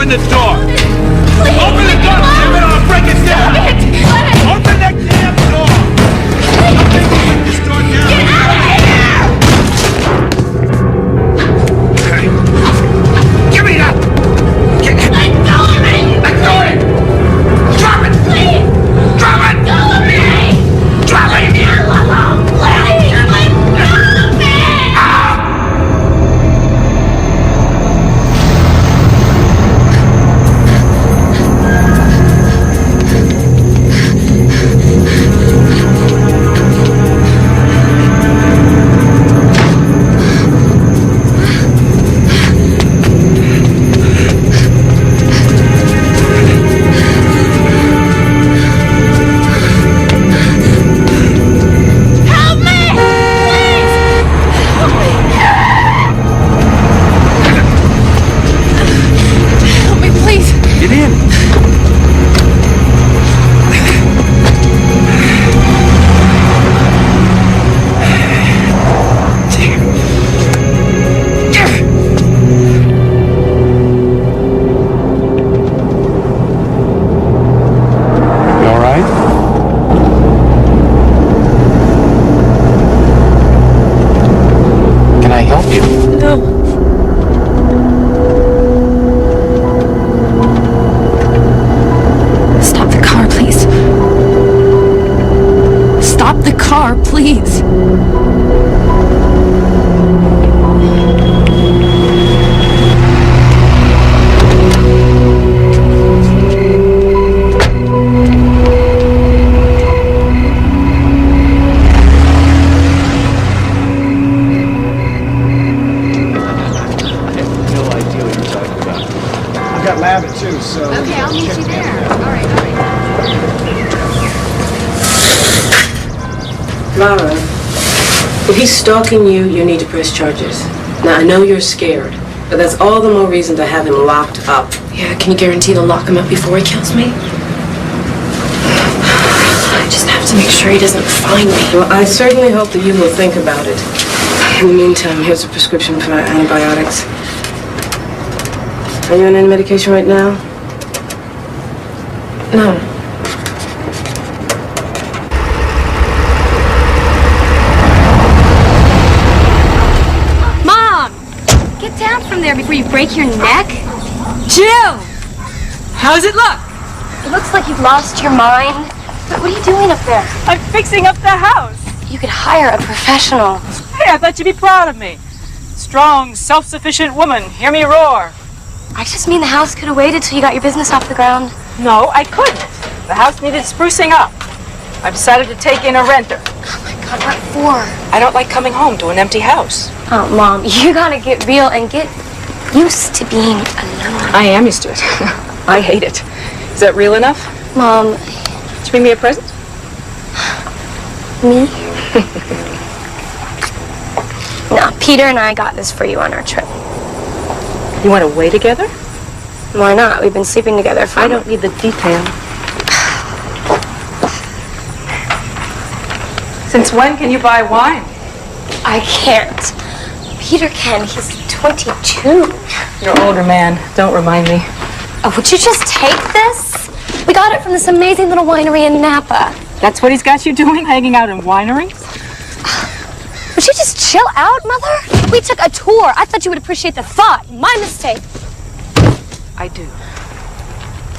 Open the door! Please! Open the door, damn it, or I'll break it down! Open that damn door! I'll make you break this door down! Get out of here! Okay. Give me that! Let go of me! Let go of it! Drop it! Please! Drop it! Let go of me! Drop it! Leave me alone! Please! Let go of me! Please. Okay, I'll meet you there. All right. Lara, if he's stalking you, you need to press charges. Now, I know you're scared, but that's all the more reason to have him locked up. Yeah, can you guarantee they'll lock him up before he kills me? I just have to make sure he doesn't find me. Well, I certainly hope that you will think about it. In the meantime, here's a prescription for antibiotics. Are you on any medication right now? No. Get down from there before you break your neck. Jill! How does it look? It looks like you've lost your mind. But what are you doing up there? I'm fixing up the house. You could hire a professional. Hey, I thought you'd be proud of me. Strong, self-sufficient woman. Hear me roar. I just mean the house could have waited till you got your business off the ground. No, I couldn't. The house needed sprucing up. I decided to take in a renter. Oh my God, what for? I don't like coming home to an empty house. Oh, Mom, you gotta get real and get used to being alone. I am used to it. I hate it. Is that real enough? Mom. Did you bring me a present? Me? No, Peter and I got this for you on our trip. You went away together? Why not? We've been sleeping together for... I don't need the detail. Since when can you buy wine? I can't. Peter can. He's 22. You're an older man. Don't remind me. Oh, would you just take this? We got it from this amazing little winery in Napa. That's what he's got you doing, hanging out in wineries? Would you just chill out, Mother? We took a tour. I thought you would appreciate the thought. My mistake. I do.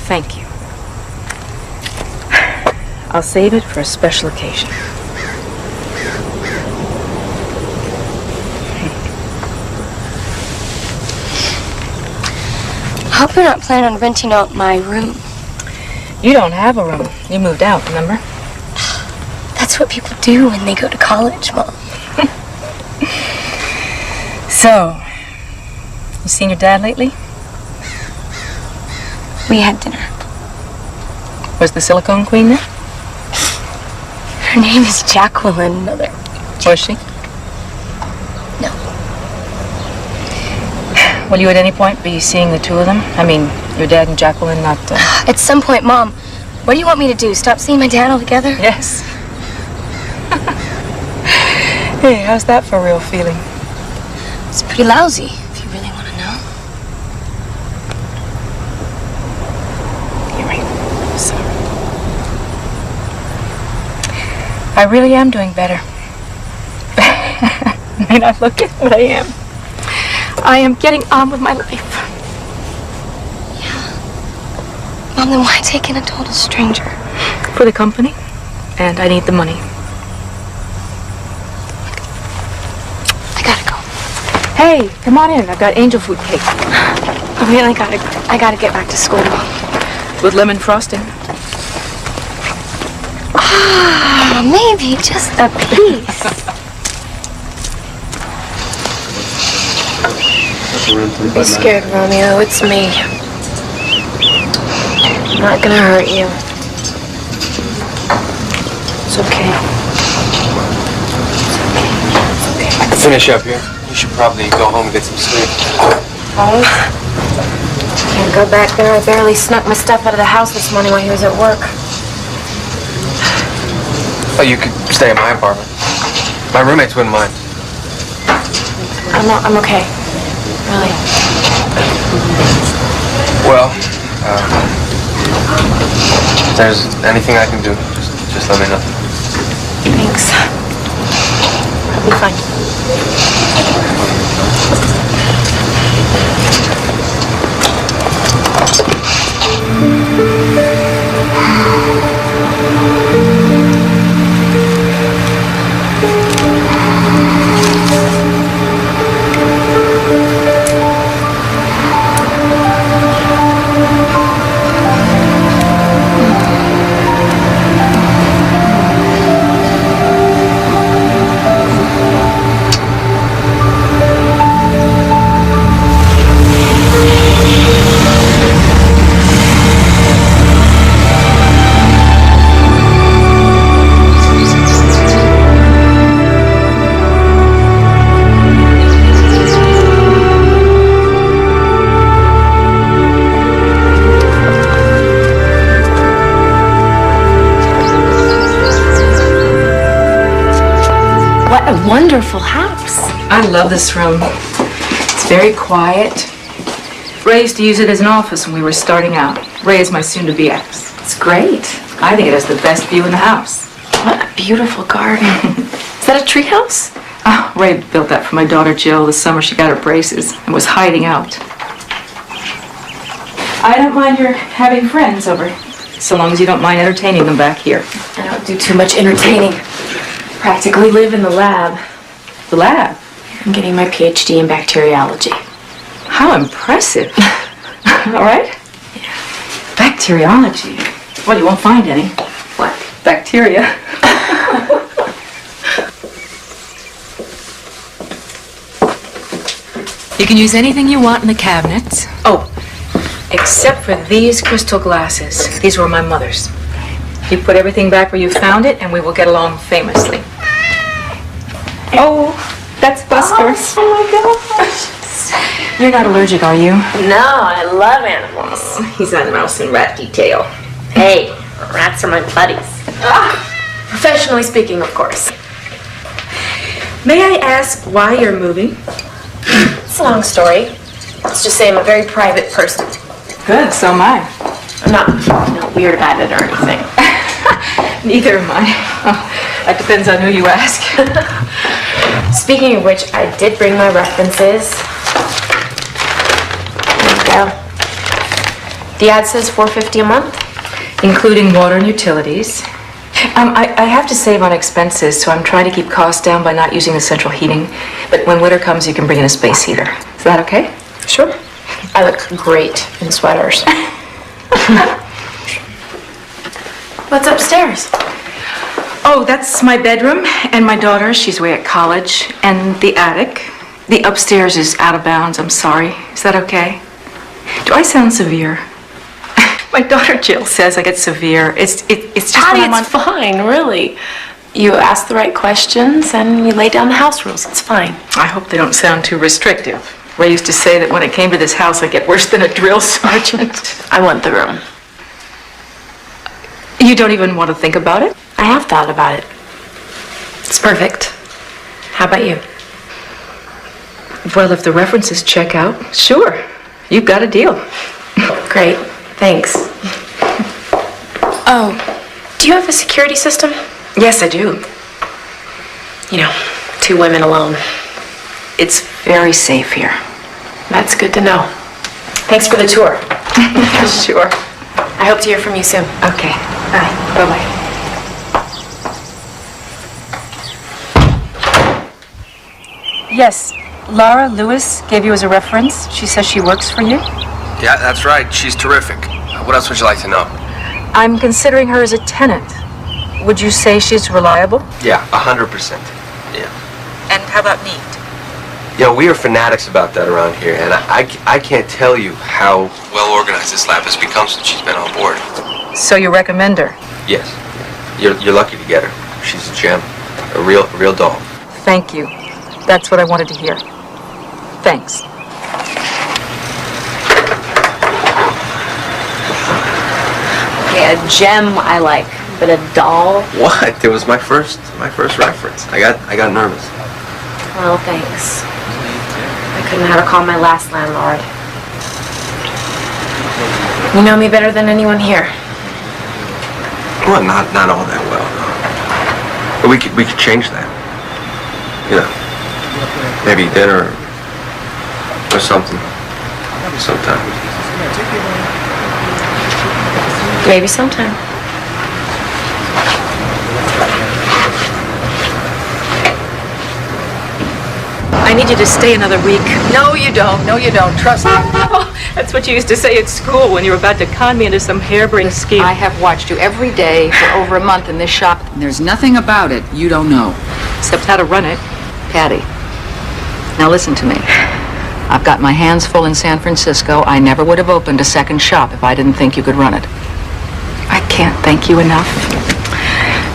Thank you. I'll save it for a special occasion. I hope you're not planning on renting out my room. You don't have a room. You moved out, remember? That's what people do when they go to college, Mom. So, you seen your dad lately? We had dinner. Was the silicone queen there? Her name is Jacqueline, Mother. Was she? No. Will you at any point be seeing the two of them? I mean, your dad and Jacqueline not... At some point, Mom, what do you want me to do? Stop seeing my dad altogether? Yes. Hey, how's that for a real feeling? It's pretty lousy, if you really want to know. I really am doing better. I may not look it, but I am. I am getting on with my life. Mom, then why take in a total stranger? For the company, and I need the money. I gotta go. Hey, come on in. I've got angel food cake I really gotta get back to school, Mom. with lemon frosting. Ah, maybe just a piece. Be scared, Romeo. It's me. I'm not gonna hurt you. It's okay. Finish up here. You should probably go home and get some sleep. Home? Can't go back there. I barely snuck my stuff out of the house this morning while he was at work. Oh, you could stay in my apartment. My roommates wouldn't mind. I'm okay. Really. Well, if there's anything I can do, just let me know. Thanks. I'll be fine. What a wonderful house. I love this room. It's very quiet. Ray used to use it as an office when we were starting out. Ray is my soon-to-be ex. It's great. I think it has the best view in the house. What a beautiful garden. Is that a treehouse? Oh, Ray built that for my daughter Jill the summer she got her braces and was hiding out. I don't mind your having friends over, so long as you don't mind entertaining them back here. I don't do too much entertaining. Practically live in the lab. The lab? I'm getting my PhD in bacteriology. How impressive. All right? Yeah. Bacteriology. Well, you won't find any. What? Bacteria. You can use anything you want in the cabinets. Oh, except for these crystal glasses. These were my mother's. You put everything back where you found it, and we will get along famously. Oh, that's Buster. Oh my gosh. You're not allergic, are you? No, I love animals. He's on mouse and rat detail. Hey, rats are my buddies. Professionally speaking, of course. May I ask why you're moving? It's a long story. Let's just say I'm a very private person. Good, so am I. I'm not weird about it or anything. Neither am I. Oh, that depends on who you ask. Speaking of which, I did bring my references. There you go. The ad says $4.50 a month. Including water and utilities. I have to save on expenses, so I'm trying to keep costs down by not using the central heating. But when winter comes, you can bring in a space heater. Is that okay? Sure. I look great in sweaters. What's upstairs? Oh, that's my bedroom and my daughter. She's away at college. And the attic. The upstairs is out of bounds. I'm sorry. Is that okay? Do I sound severe? My daughter Jill says I get severe. It's just Patty, when I'm it's fine, really. You ask the right questions and you lay down the house rules. It's fine. I hope they don't sound too restrictive. Ray used to say that when it came to this house, I'd get worse than a drill sergeant. I want the room. You don't even want to think about it? I have thought about it. It's perfect. How about you? Well, if the references check out, sure. You've got a deal. Great. Thanks. Oh, do you have a security system? Yes, I do. You know, 2 women alone. It's very safe here. That's good to know. Thanks for the tour. Sure. I hope to hear from you soon. Okay. Bye. Bye-bye. Yes, Laura Lewis gave you as a reference. She says she works for you. Yeah, that's right. She's terrific. What else would you like to know? I'm considering her as a tenant. Would you say she's reliable? Yeah, 100%. Yeah. And how about neat? You know, we are fanatics about that around here, and I can't tell you how well organized this lab has become since she's been on board. So you recommend her? Yes. You're lucky to get her. She's a gem. A real doll. Thank you. That's what I wanted to hear. Thanks. Okay, a gem I like, but a doll? What? It was my first reference. I got nervous. Well, thanks. I couldn't have her call my last landlord. You know me better than anyone here. Well, not all that well. But we could change that. You know, maybe dinner or something. Sometime. Maybe sometime. I need you to stay another week. No, you don't. No, you don't. Trust me. Oh, that's what you used to say at school when you were about to con me into some harebrained scheme. I have watched you every day for over a month in this shop. And there's nothing about it you don't know. Except how to run it. Patty, now listen to me. I've got my hands full in San Francisco. I never would have opened a second shop if I didn't think you could run it. I can't thank you enough.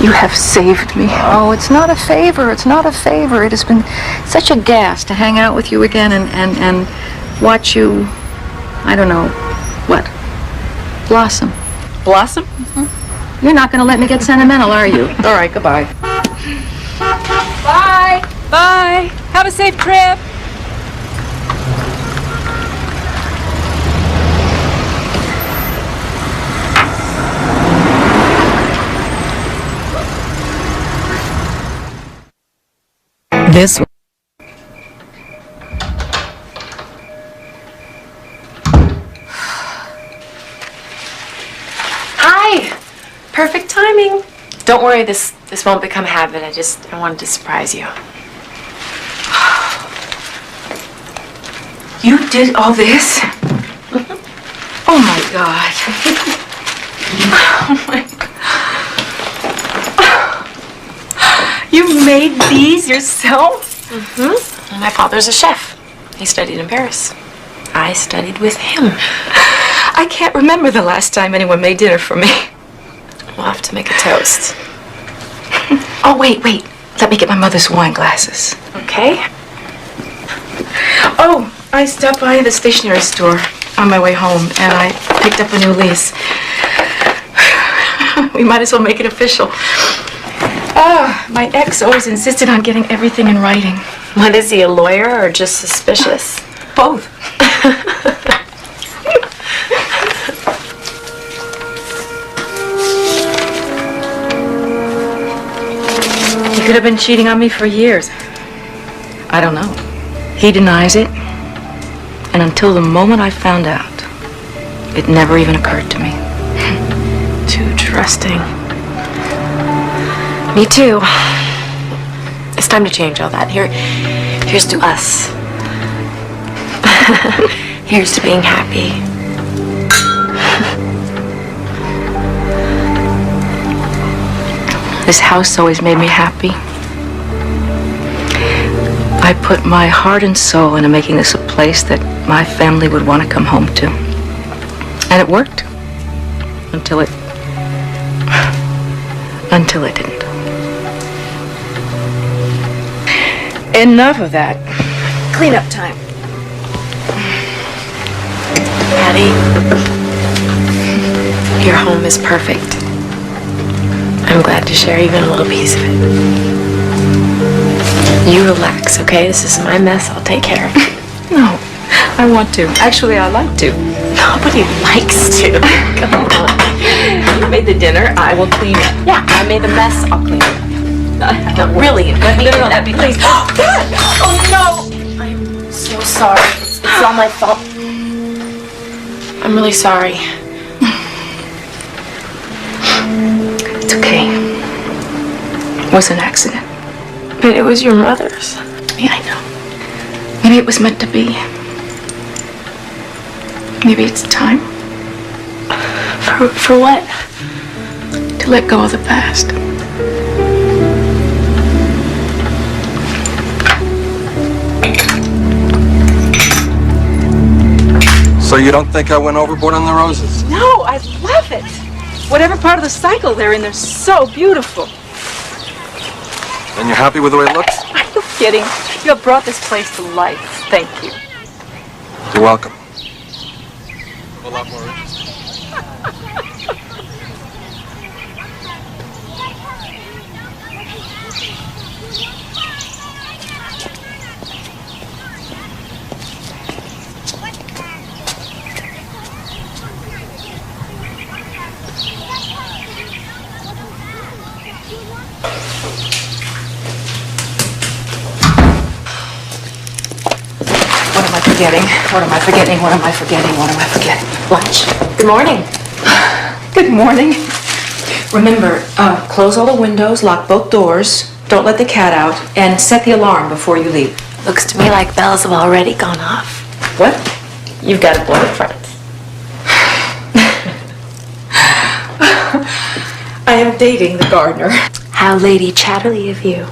You have saved me. Oh, it's not a favor. It's not a favor. It has been such a gas to hang out with you again and watch you, I don't know, what? Blossom. Blossom? Mm-hmm. You're not going to let me get sentimental, are you? All right, goodbye. Bye. Bye. Have a safe trip. This Hi! Perfect timing. Don't worry, this won't become a habit. I wanted to surprise you. You did all this? Oh my God. Oh my God. You made these yourself? Mm-hmm. My father's a chef. He studied in Paris. I studied with him. I can't remember the last time anyone made dinner for me. We'll have to make a toast. Oh, wait. Let me get my mother's wine glasses. Okay? Oh, I stopped by the stationery store on my way home, and I picked up a new lease. We might as well make it official. My ex always insisted on getting everything in writing. What is he, a lawyer or just suspicious? Both. He could have been cheating on me for years. I don't know. He denies it. And until the moment I found out, it never even occurred to me. Too trusting. Me too. It's time to change all that. Here's to us. Here's to being happy. This house always made me happy. I put my heart and soul into making this a place that my family would want to come home to. And it worked. Until it didn't. Enough of that. Cleanup time. Patty, your home is perfect. I'm glad to share even a little piece of it. You relax, okay? This is my mess. I'll take care of it. No, I want to. Actually, I like to. Nobody likes to. Come on. made the dinner. I will clean it. Yeah, I made the mess. I'll clean it. No, really, let me do that. Please. Oh, no! I'm so sorry. It's all my fault. I'm really sorry. It's okay. It was an accident. But it was your mother's. Yeah, I know. Maybe it was meant to be. Maybe it's time For what? to let go of the past. So you don't think I went overboard on the roses? No, I love it. Whatever part of the cycle they're in, they're so beautiful. And you're happy with the way it looks? Are you kidding? You have brought this place to life. Thank you. You're welcome. A lot more interesting. What am I forgetting? What am I forgetting? What am I forgetting? What am I forgetting? Lunch. Good morning. Good morning. Remember, close all the windows, lock both doors, don't let the cat out, and set the alarm before you leave. Looks to me like bells have already gone off. What? You've got a boyfriend. I am dating the gardener. How Lady Chatterley of you.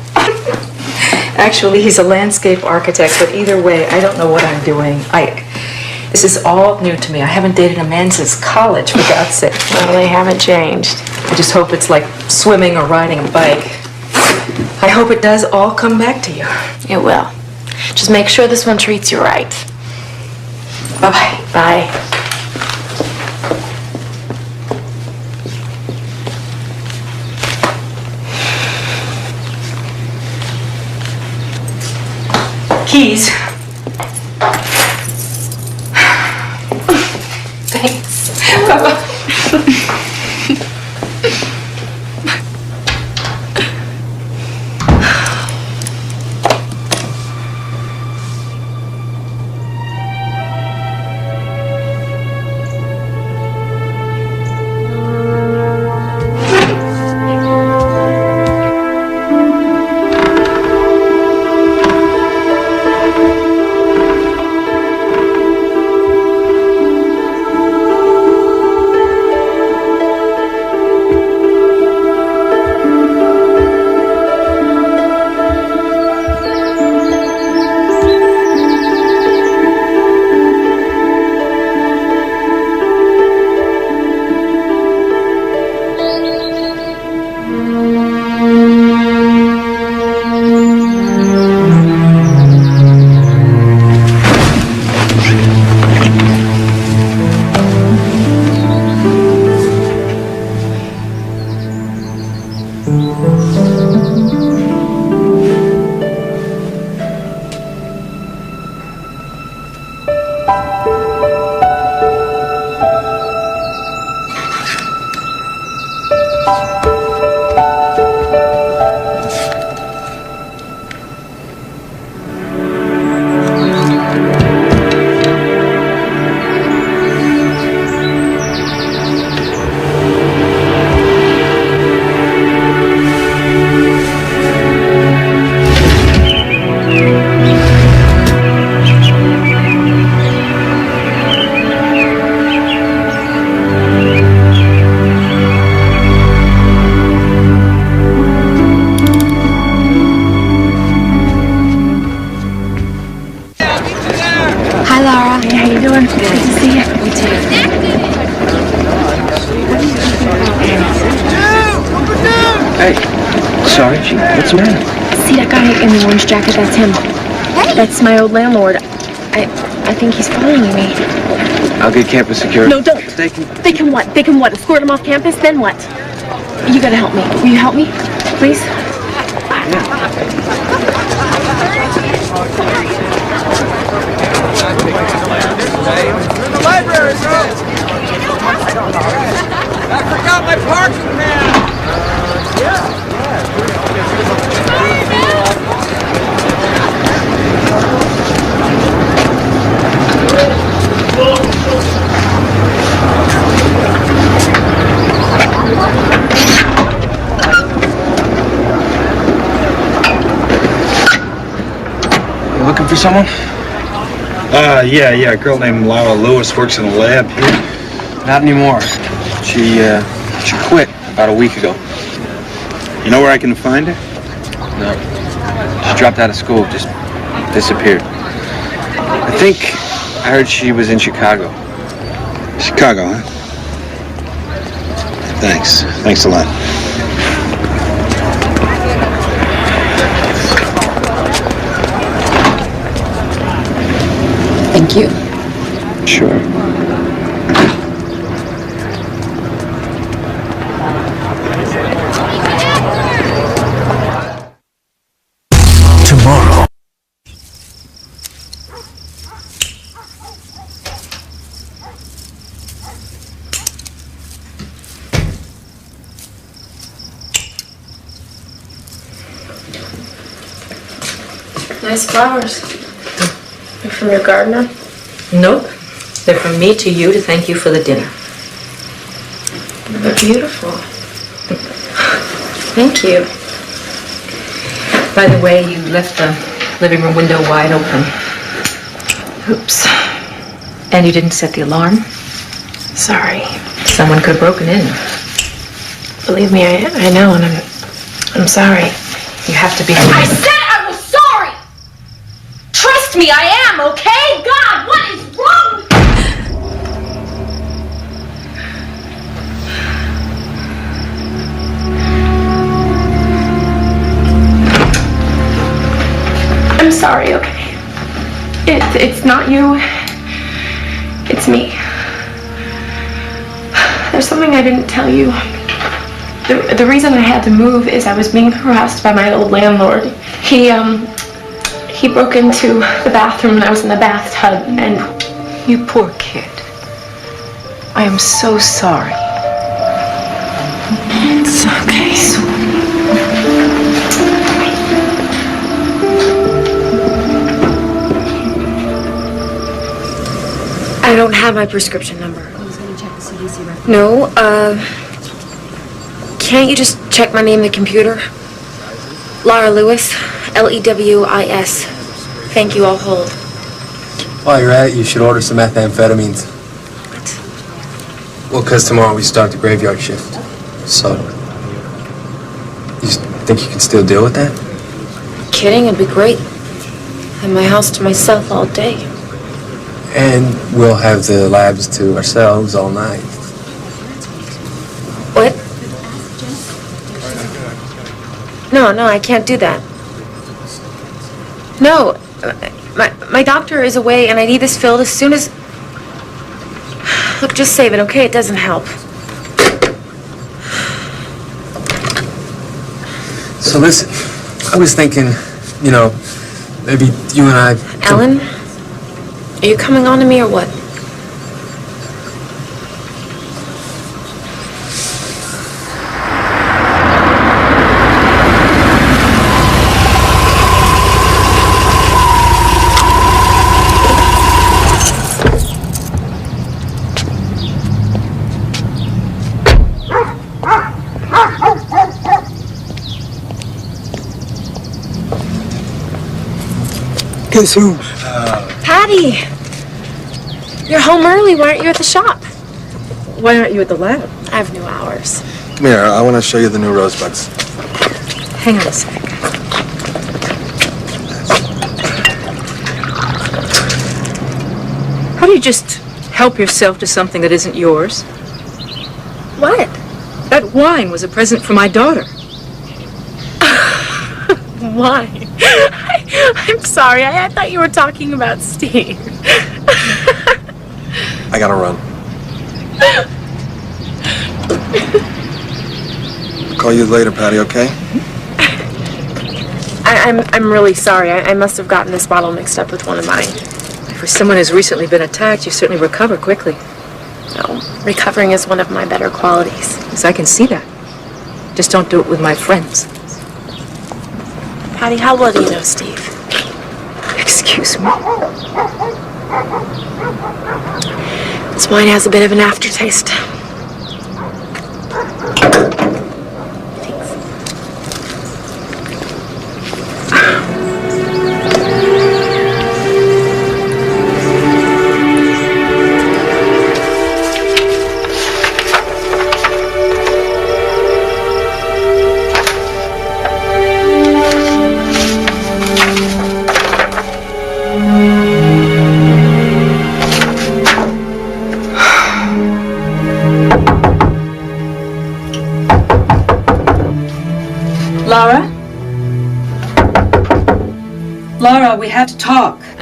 Actually, he's a landscape architect, but either way, I don't know what I'm doing. This is all new to me. I haven't dated a man since college, for God's sake. Well, they haven't changed. I just hope it's like swimming or riding a bike. I hope it does all come back to you. It will. Just make sure this one treats you right. Bye-bye. Bye. Keys. Thanks. Bye-bye. Hi, Laura. Hey, how you doing? Good to see you. You too. Hey, sorry, what's the matter? See that guy in the orange jacket? That's him. Hey. That's my old landlord. I think he's following me. I'll get campus security. No, don't. They can what? They can what? Escort him off campus? Then what? You gotta help me. Will you help me? Please? We're in the library, bro. I forgot my someone? Yeah. A girl named Laura Lewis works in a lab here. Not anymore. She quit about a week ago. You know where I can find her? No. She dropped out of school, just disappeared. I think I heard she was in Chicago. Chicago, huh? Thanks. Thanks a lot. Thank you. Sure. Tomorrow. Nice flowers. They're from your gardener? Nope. They're from me to you to thank you for the dinner. They're beautiful. Thank you. By the way, you left the living room window wide open. Oops. And you didn't set the alarm? Sorry. Someone could have broken in. Believe me, I know, and I'm sorry. You have to be... I said I was sorry! Trust me, I am, okay? God, what is wrong with you? I'm sorry, okay? It's not you. It's me. There's something I didn't tell you. The reason I had to move is I was being harassed by my old landlord. He broke into the bathroom when I was in the bathtub, and... You poor kid. I am so sorry. It's okay. I don't have my prescription number. No, can't you just check my name in the computer? Laura Lewis, Lewis. Thank you, I'll hold. While you're at it, you should order some methamphetamines. What? Well, because tomorrow we start the graveyard shift. So, you think you can still deal with that? Kidding, it'd be great. Have my house to myself all day. And we'll have the labs to ourselves all night. What? No, I can't do that. No, my doctor is away and I need this filled as soon as... Look, just save it, okay? It doesn't help. So listen, I was thinking, you know, maybe you and I... Ellen? Are you coming on to me or what? Guess who? Patty! You're home early. Why aren't you at the shop? Why aren't you at the lab? I have new hours. Come here, I want to show you the new rosebuds. Hang on a sec. How do you just help yourself to something that isn't yours? What? That wine was a present for my daughter. Why? I'm sorry. I thought you were talking about Steve. I gotta run. Call you later, Patty, okay? I'm really sorry. I must have gotten this bottle mixed up with one of mine. For someone who's recently been attacked, you certainly recover quickly. No, recovering is one of my better qualities. Yes, I can see that. Just don't do it with my friends. Patty, how well do you know Steve? Excuse me. This wine has a bit of an aftertaste.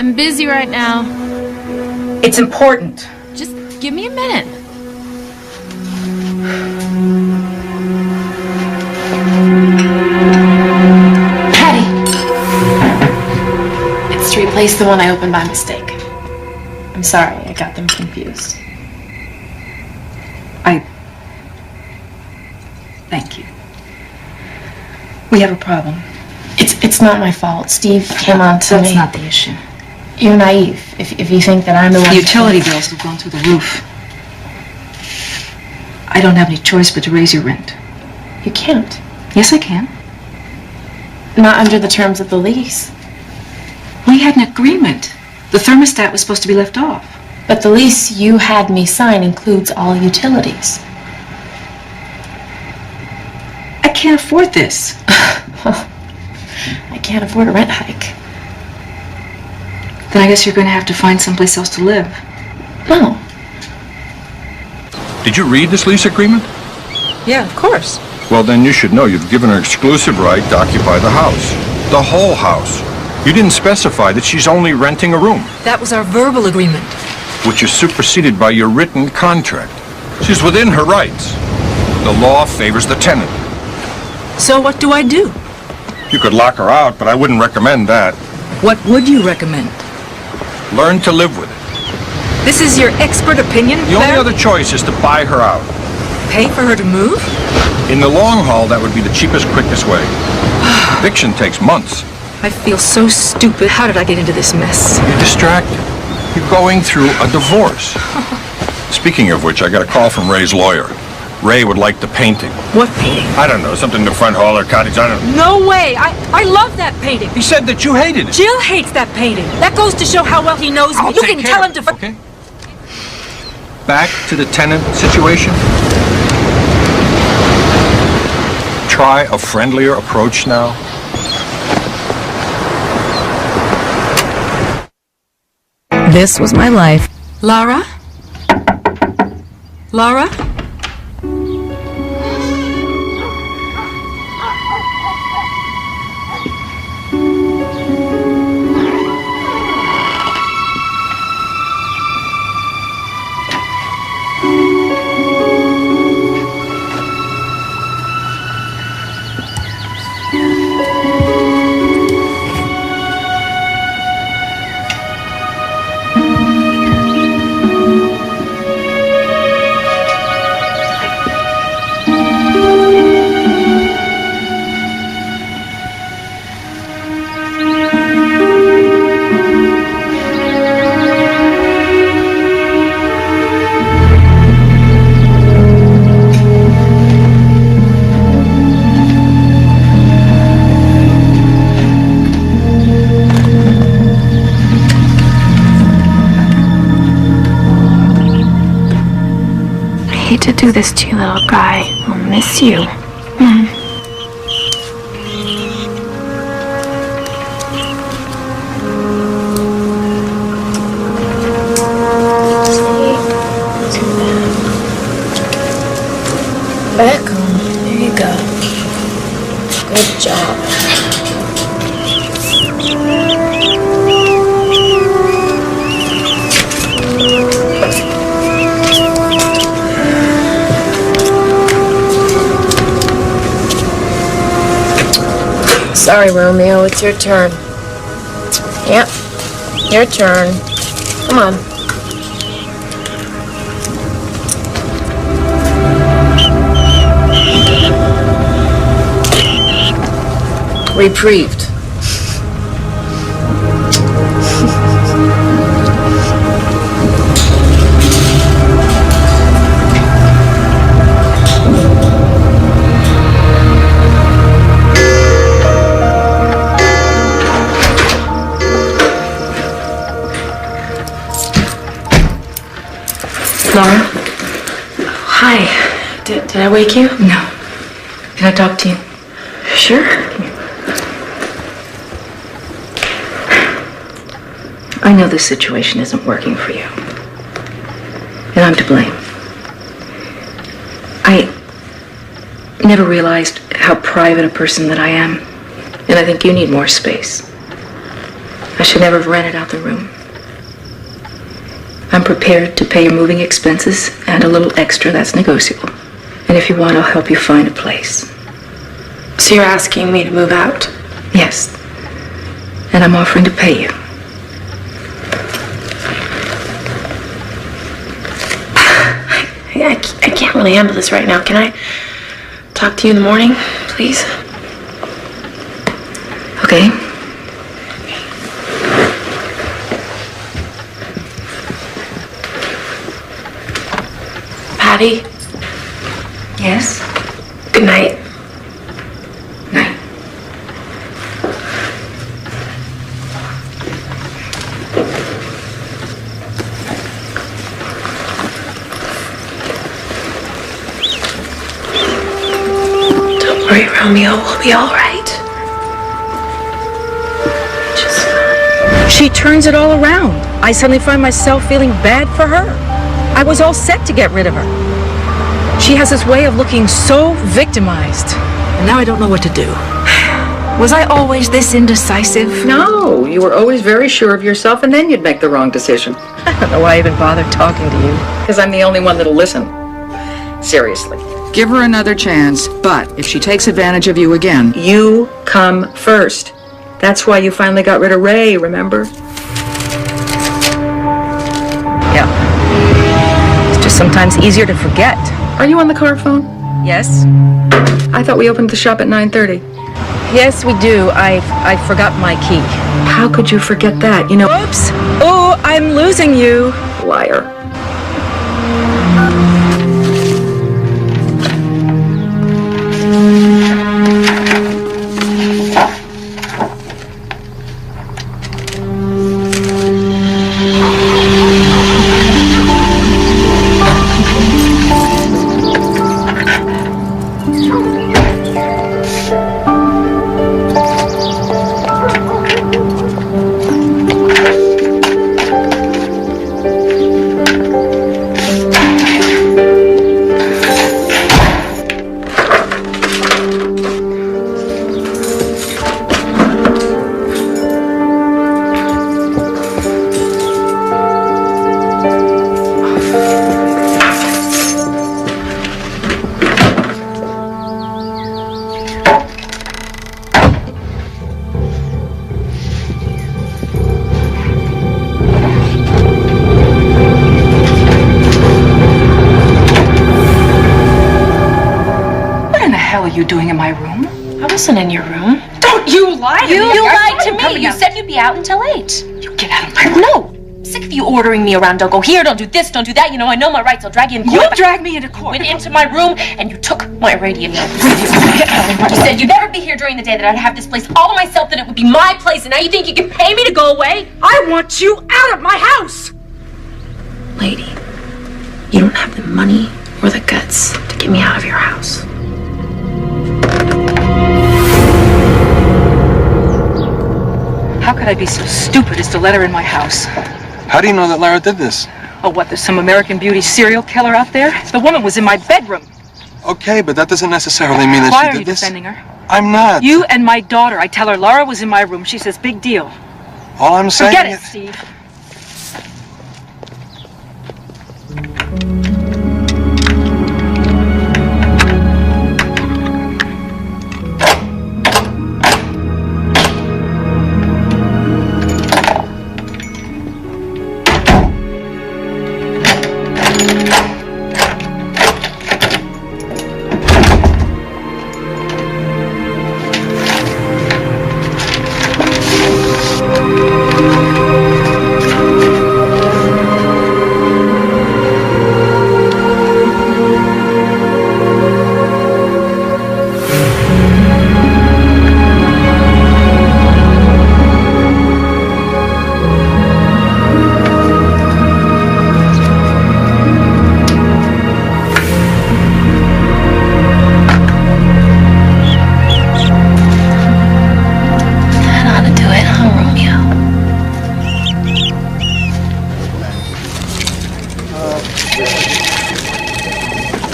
I'm busy right now. It's important. Just give me a minute. Patty! It's to replace the one I opened by mistake. I'm sorry, I got them confused. Thank you. We have a problem. It's not my fault. Steve came on to me. That's not the issue. You're naive if you think that I'm the one. The utility bills have gone through the roof. I don't have any choice but to raise your rent. You can't. Yes, I can. Not under the terms of the lease. We had an agreement. The thermostat was supposed to be left off. But the lease you had me sign includes all utilities. I can't afford this. I can't afford a rent hike. Then I guess you're going to have to find someplace else to live. No. Did you read this lease agreement? Yeah, of course. Well, then you should know you've given her exclusive right to occupy the house. The whole house. You didn't specify that she's only renting a room, That was our verbal agreement. which is superseded by your written contract. She's within her rights. The law favors the tenant. So what do I do? You could lock her out, but I wouldn't recommend that. What would you recommend? Learn to live with it. This is your expert opinion, The only other choice is to buy her out. Pay for her to move? In the long haul, that would be the cheapest, quickest way. Eviction takes months. I feel so stupid. How did I get into this mess? You're distracted. You're going through a divorce. Speaking of which, I got a call from Ray's lawyer. Ray would like the painting. What painting? I don't know, something in the front hall or cottage, I don't know. No way! I love that painting! He said that you hated it. Jill hates that painting. That goes to show how well he knows me. I'll You take can care tell of him to... it, okay? Back to the tenant situation. Try a friendlier approach now. This was my life. Laura? Laura? I hate to do this to you, little guy. I'll miss you. Back home. There you go. Good job. Sorry, Romeo, it's your turn. Yep, your turn. Come on. Reprieved. Laura? Hi. Did I wake you? No. Can I talk to you? Sure. I know this situation isn't working for you. And I'm to blame. I never realized how private a person that I am. And I think you need more space. I should never have rented out the room. I'm prepared to pay your moving expenses and a little extra that's negotiable. And if you want, I'll help you find a place. So you're asking me to move out? Yes. And I'm offering to pay you. I can't really handle this right now. Can I talk to you in the morning, please? Okay. Patty? Yes? Good night. Night. Don't worry, Romeo. We'll be all right. Just fine. She turns it all around. I suddenly find myself feeling bad for her. I was all set to get rid of her. She has this way of looking so victimized. And now I don't know what to do. Was I always this indecisive? No, you were always very sure of yourself, and then you'd make the wrong decision. I don't know why I even bothered talking to you. Because I'm the only one that'll listen. Seriously. Give her another chance, but if she takes advantage of you again... You come first. That's why you finally got rid of Ray, remember? Yeah. It's just sometimes easier to forget. Are you on the car phone? Yes? I thought we opened the shop at 9:30. Yes, we do. I forgot my key. How could you forget that? You know... Oops! Oh, I'm losing you. Liar. You doing in my room? I wasn't in your room. Don't you lie to me! You lied to me. You said you'd be out until 8. You get out of my room. No. I'm sick of you ordering me around. Don't go here, don't do this, don't do that. You know, I know my rights. I'll drag you in court. You drag me into court. You went into my room and you took my radio. Get out of my room. You said you'd never be here during the day, that I'd have this place all to myself, that it would be my place, and now you think you can pay me to go away? I want you out of my house! Lady, you don't have the money or the guts to get me out of your house. How could I be so stupid as to let her in my house? How do you know that Lara did this? Oh, what, there's some American Beauty serial killer out there? The woman was in my bedroom. Okay, but that doesn't necessarily mean that Why she are did you this. defending her? I'm not. You and my daughter. I tell her Lara was in my room. She says, big deal. All I'm saying Forget it, is... Steve.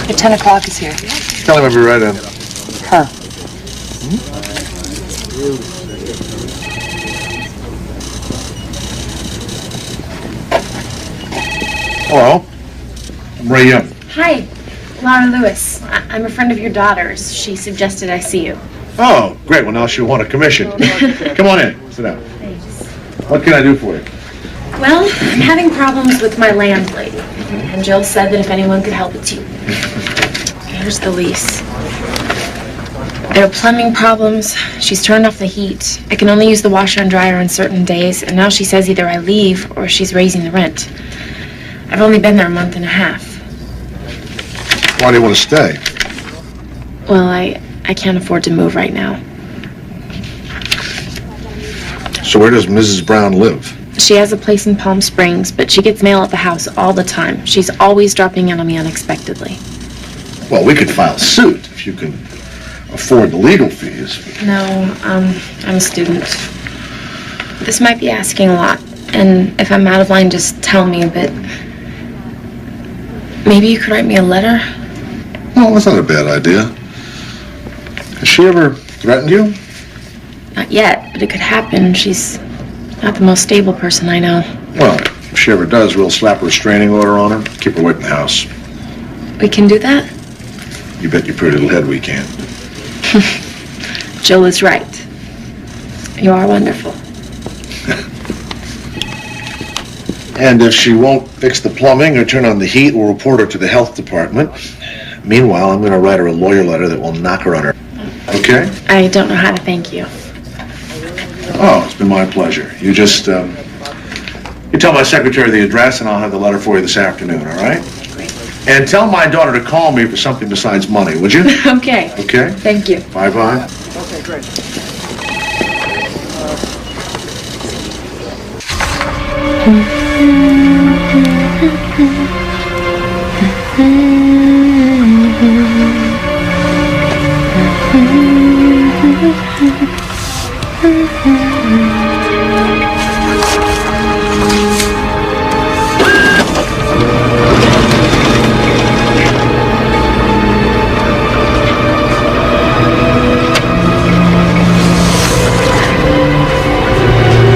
At 10 o'clock is here. Tell him I'll be right in. Hello. I'm Ray Young. Hi, Laura Lewis. I'm a friend of your daughter's. She suggested I see you. Oh, great. Well, now she'll want a commission. Come on in. Sit down. Thanks. What can I do for you? Well, I'm having problems with my landlady, and Jill said that if anyone could help, it's you. Here's the lease. There are plumbing problems. She's turned off the heat. I can only use the washer and dryer on certain days, and now she says either I leave or she's raising the rent. I've only been there a month and a half. Why do you want to stay? Well, I can't afford to move right now. So where does Mrs. Brown live? She has a place in Palm Springs, but she gets mail at the house all the time. She's always dropping in on me unexpectedly. Well, we could file suit if you can afford the legal fees. No, I'm a student. This might be asking a lot, and if I'm out of line, just tell me, but maybe you could write me a letter? Well, that's not a bad idea. Has she ever threatened you? Not yet, but it could happen. She's not the most stable person I know. Well, if she ever does, we'll slap a restraining order on her, keep her away from the house. We can do that? You bet your pretty little head we can. Jill is right. You are wonderful. And if she won't fix the plumbing or turn on the heat, we'll report her to the health department. Meanwhile, I'm going to write her a lawyer letter that will knock her on her. Okay? I don't know how to thank you. Oh, it's been my pleasure. You just, you tell my secretary the address and I'll have the letter for you this afternoon, all right? Great. And tell my daughter to call me for something besides money, would you? Okay. Okay? Thank you. Bye-bye. Okay, great.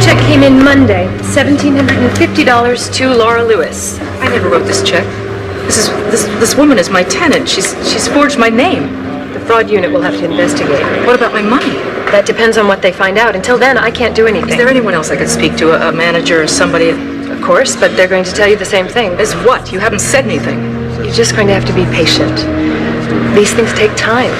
Check came in Monday. $1,750 to Laura Lewis. I never wrote this check. This woman is my tenant. She's forged my name. The fraud unit will have to investigate. What about my money? That depends on what they find out. Until then, I can't do anything. Is there anyone else I could speak to? A manager or somebody? Of course, but they're going to tell you the same thing. As what? You haven't said anything. You're just going to have to be patient. These things take time.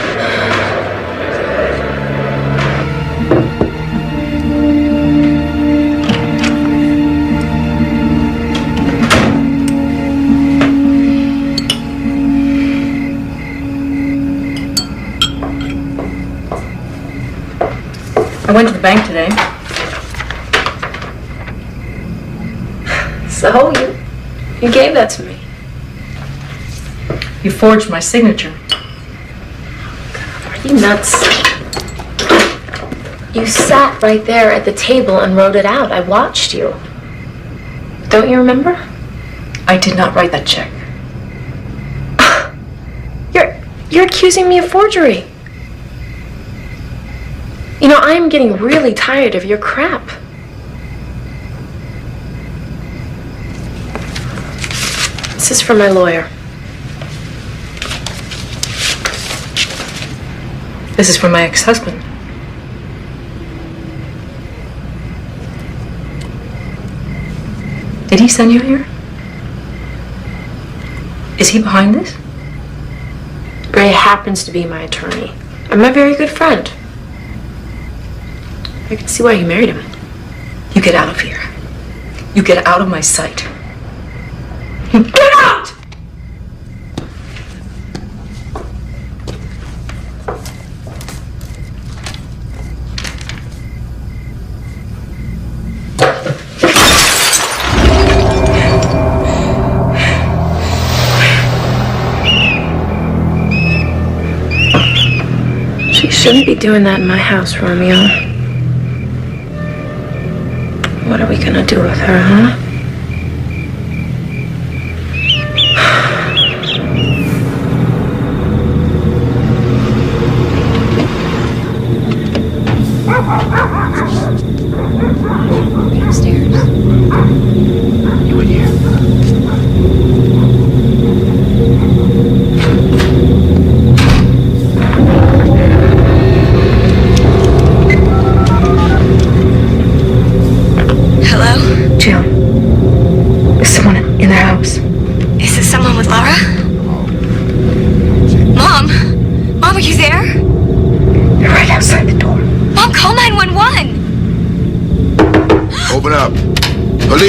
I went to the bank today. So, you gave that to me. You forged my signature. Are you nuts? You sat right there at the table and wrote it out. I watched you. Don't you remember? I did not write that check. You're accusing me of forgery. You know, I'm getting really tired of your crap. This is from my lawyer. This is from my ex-husband. Did he send you here? Is he behind this? Ray happens to be my attorney. I'm a very good friend. I can see why you married him. You get out of here. You get out of my sight. Get out! She shouldn't be doing that in my house, Romeo. What are we gonna do with her, huh? Upstairs. You in here?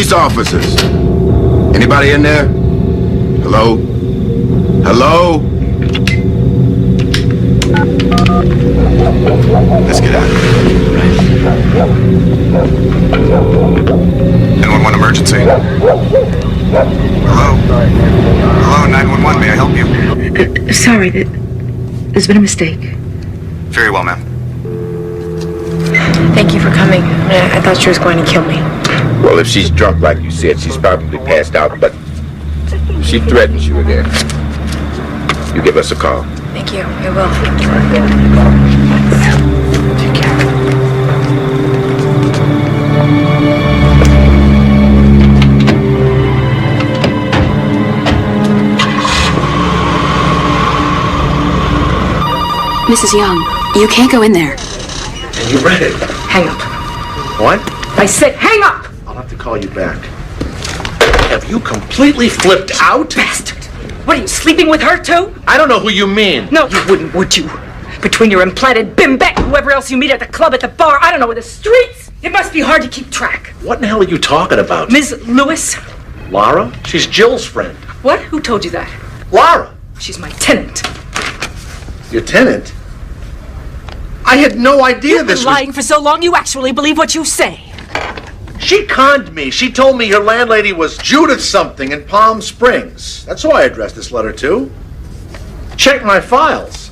Police officers. Anybody in there? Hello? Hello? Let's get out of here. 911 emergency. Hello? Hello, 911, may I help you? Sorry, there's been a mistake. Very well, ma'am. Thank you for coming. I thought she was going to kill me. Well, if she's drunk like you said, she's probably passed out, but if she threatens you again, you give us a call. Thank you. I will. Take care. Mrs. Young, you can't go in there. And you read it. Hang up. What? I said hang up! I'll have to call you back. Have you completely flipped out? Bastard! What, are you sleeping with her too? I don't know who you mean. No, you wouldn't, would you? Between your implanted bimbek and whoever else you meet at the club, at the bar, I don't know, in the streets. It must be hard to keep track. What in the hell are you talking about? Ms. Lewis? Laura? She's Jill's friend. What? Who told you that? Laura! She's my tenant. Your tenant? I had no idea You've this been lying for so long, you actually believe what you say. She conned me. She told me your landlady was Judith something in Palm Springs. That's who I addressed this letter to. Check my files.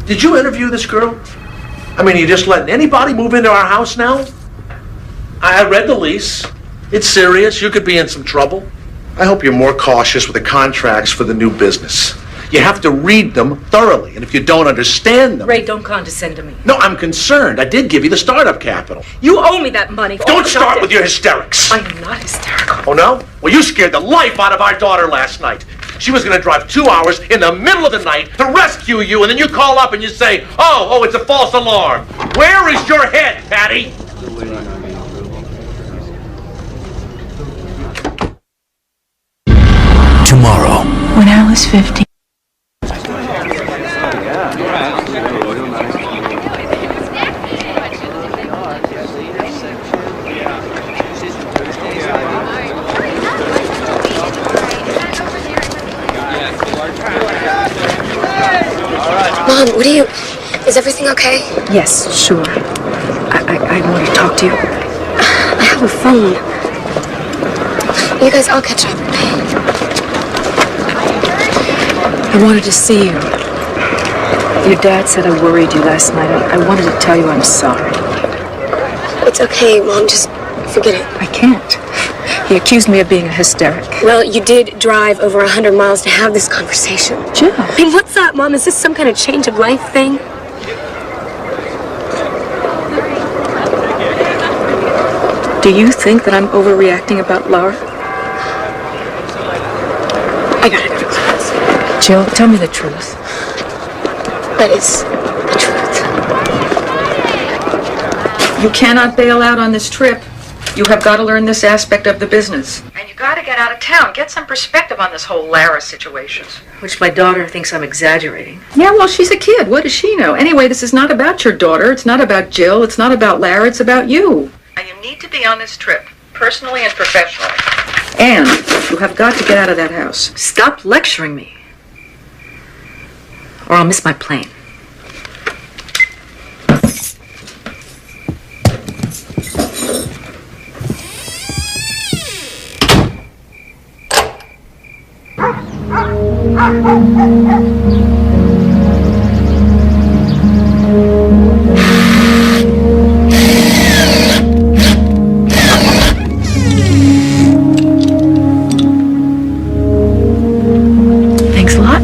Did you interview this girl? I mean, are you just letting anybody move into our house now? I read the lease. It's serious. You could be in some trouble. I hope you're more cautious with the contracts for the new business. You have to read them thoroughly, and if you don't understand them... Ray, don't condescend to me. No, I'm concerned. I did give you the startup capital. You owe me that money. Don't start with your hysterics. I am not hysterical. Oh, no? Well, you scared the life out of our daughter last night. She was going to drive 2 hours in the middle of the night to rescue you, and then you call up and you say, oh, it's a false alarm. Where is your head, Patty? Tomorrow. When I was 15. Mom, what are you... Is everything okay? Yes, sure. I want to talk to you. I have a phone. You guys, I'll catch up. I wanted to see you. Your dad said I worried you last night. I wanted to tell you I'm sorry. It's okay, Mom. Just forget it. I can't. He accused me of being a hysteric. Well, you did drive over 100 miles to have this conversation. Jill. I mean, what's up, Mom? Is this some kind of change of life thing? Do you think that I'm overreacting about Laura? I gotta go to class. Jill, tell me the truth. That is the truth. You cannot bail out on this trip. You have got to learn this aspect of the business. And you got to get out of town. Get some perspective on this whole Lara situation. Which my daughter thinks I'm exaggerating. Yeah, well, she's a kid. What does she know? Anyway, this is not about your daughter. It's not about Jill. It's not about Lara. It's about you. And you need to be on this trip, personally and professionally. And you have got to get out of that house. Stop lecturing me. Or I'll miss my plane. Thanks a lot.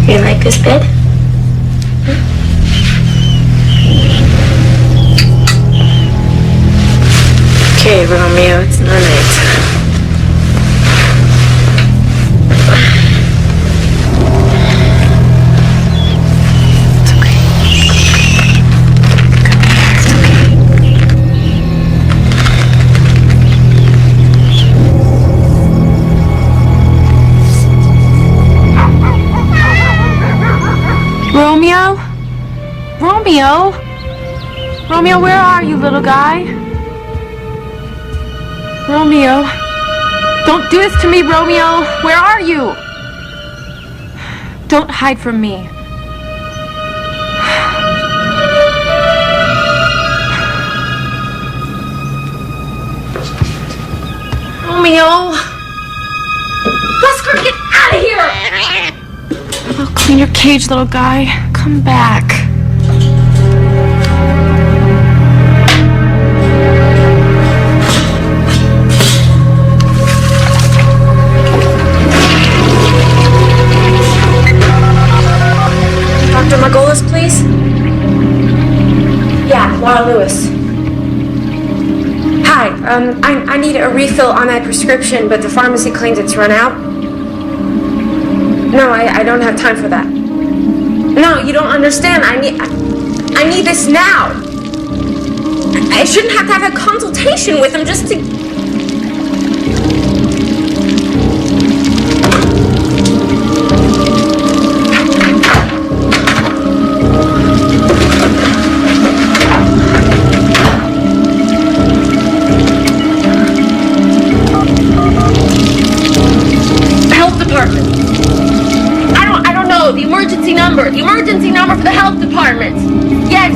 You like this bed? Okay, Romeo, it's not nighttime. Romeo? Romeo? Romeo, where are you, little guy? Romeo. Don't do this to me, Romeo. Where are you? Don't hide from me. Romeo! Busker, get out of here! I'll clean your cage, little guy. Come back. Dr. Margolis, please? Yeah, Laura Lewis. Hi, I need a refill on that prescription, but the pharmacy claims it's run out. No, I don't have time for that. No, you don't understand. I need this now. I shouldn't have to have a consultation with him just to... Health department. I don't know. The emergency number. The emergency number for the health department. Yes.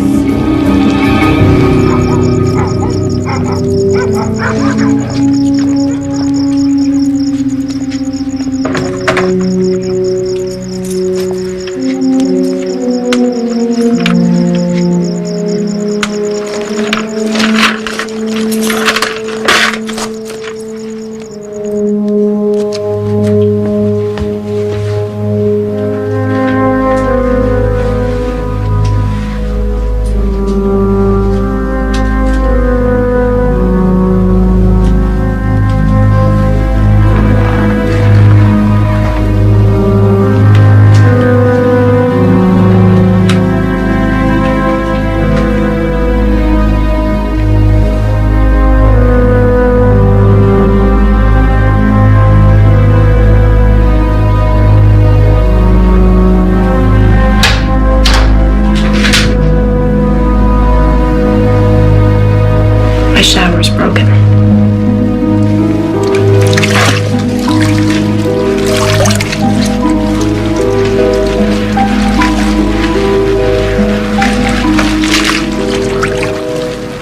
My shower's broken.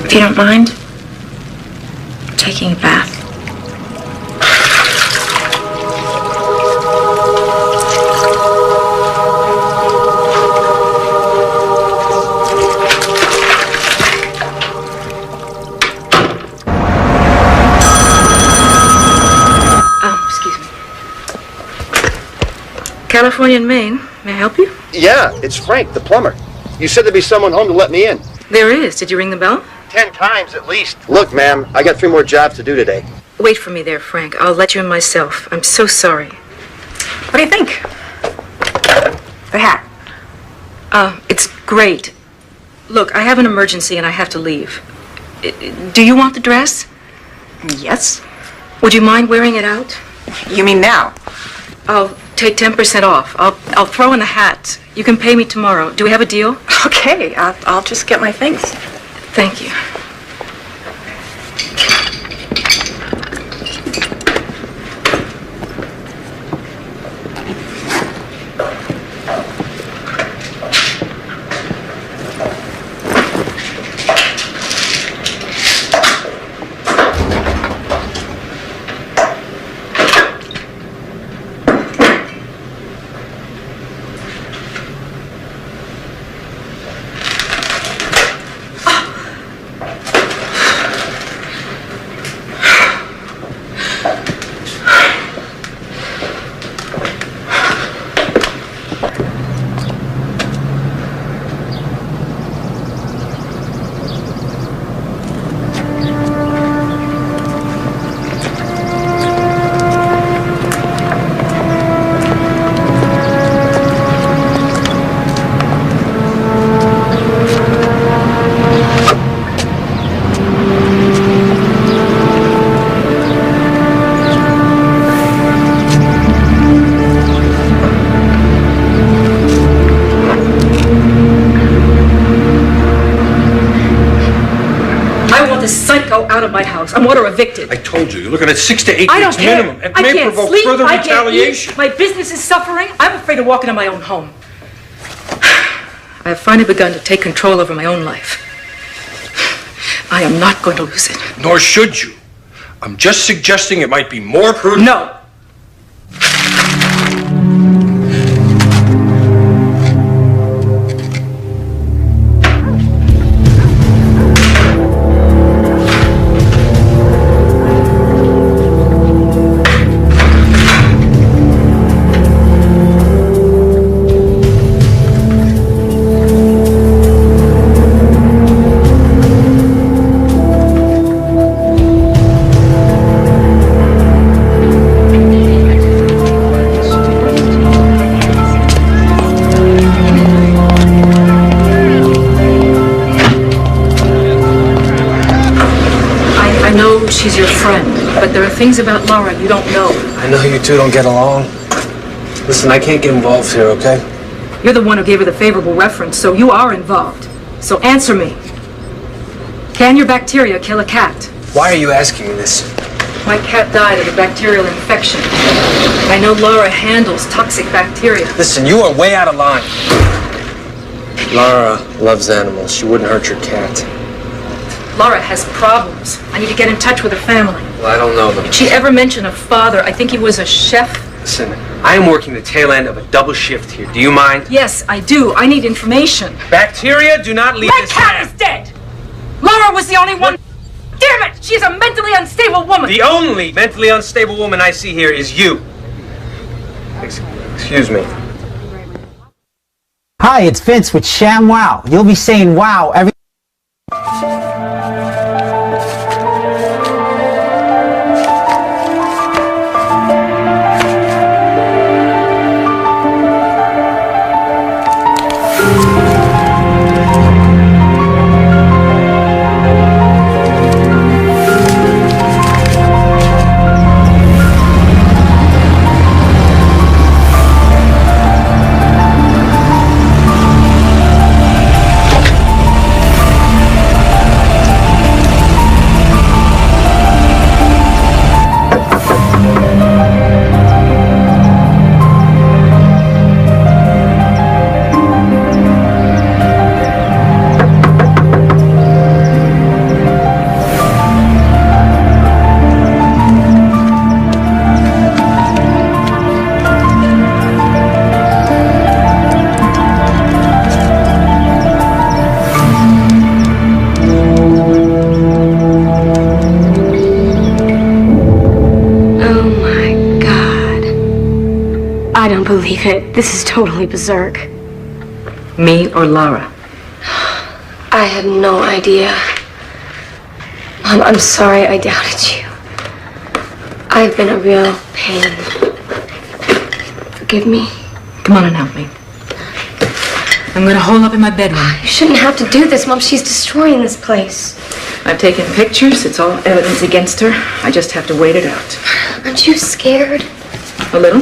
If you don't mind, I'm taking a bath. California and Maine. May I help you? Yeah, it's Frank, the plumber. You said there'd be someone home to let me in. There is. Did you ring the bell? 10 times at least. Look, ma'am, I got 3 more jobs to do today. Wait for me there, Frank. I'll let you in myself. I'm so sorry. What do you think? The hat. It's great. Look, I have an emergency and I have to leave. Do you want the dress? Yes. Would you mind wearing it out? You mean now? I'll take 10% off. I'll throw in the hat. You can pay me tomorrow. Do we have a deal? Okay, I'll just get my things. Thank you. go out of my house. I'm order evicted. I told you, you're looking at 6 to 8 I don't weeks care. minimum. It I may can't provoke sleep. further I can't retaliation. eat. My business is suffering. I'm afraid to walk into my own home. I have finally begun to take control over my own life. I am not going to lose it. Nor should you. I'm just suggesting it might be more prudent. No. She's your friend, but there are things about Laura you don't know. I know you two don't get along. Listen, I can't get involved here, okay? You're the one who gave her the favorable reference, so you are involved. So answer me. Can your bacteria kill a cat? Why are you asking me this? My cat died of a bacterial infection. I know Laura handles toxic bacteria. Listen, you are way out of line. Laura loves animals. She wouldn't hurt your cat. Laura has problems. I need to get in touch with her family. Well, I don't know them. Did she ever mention a father? I think he was a chef. Listen, I am working the tail end of a double shift here. Do you mind? Yes, I do. I need information. Bacteria do not leave My this cat lab. is dead! Laura was the only one. Damn it! She's a mentally unstable woman. The only mentally unstable woman I see here is you. Excuse me. Hi, it's Vince with Sham Wow. You'll be saying wow every... I don't believe it. This is totally berserk. Me or Laura? I had no idea. Mom, I'm sorry I doubted you. I've been a real pain. Forgive me. Come on and help me. I'm going to hole up in my bedroom. You shouldn't have to do this, Mom. She's destroying this place. I've taken pictures. It's all evidence against her. I just have to wait it out. Aren't you scared? A little.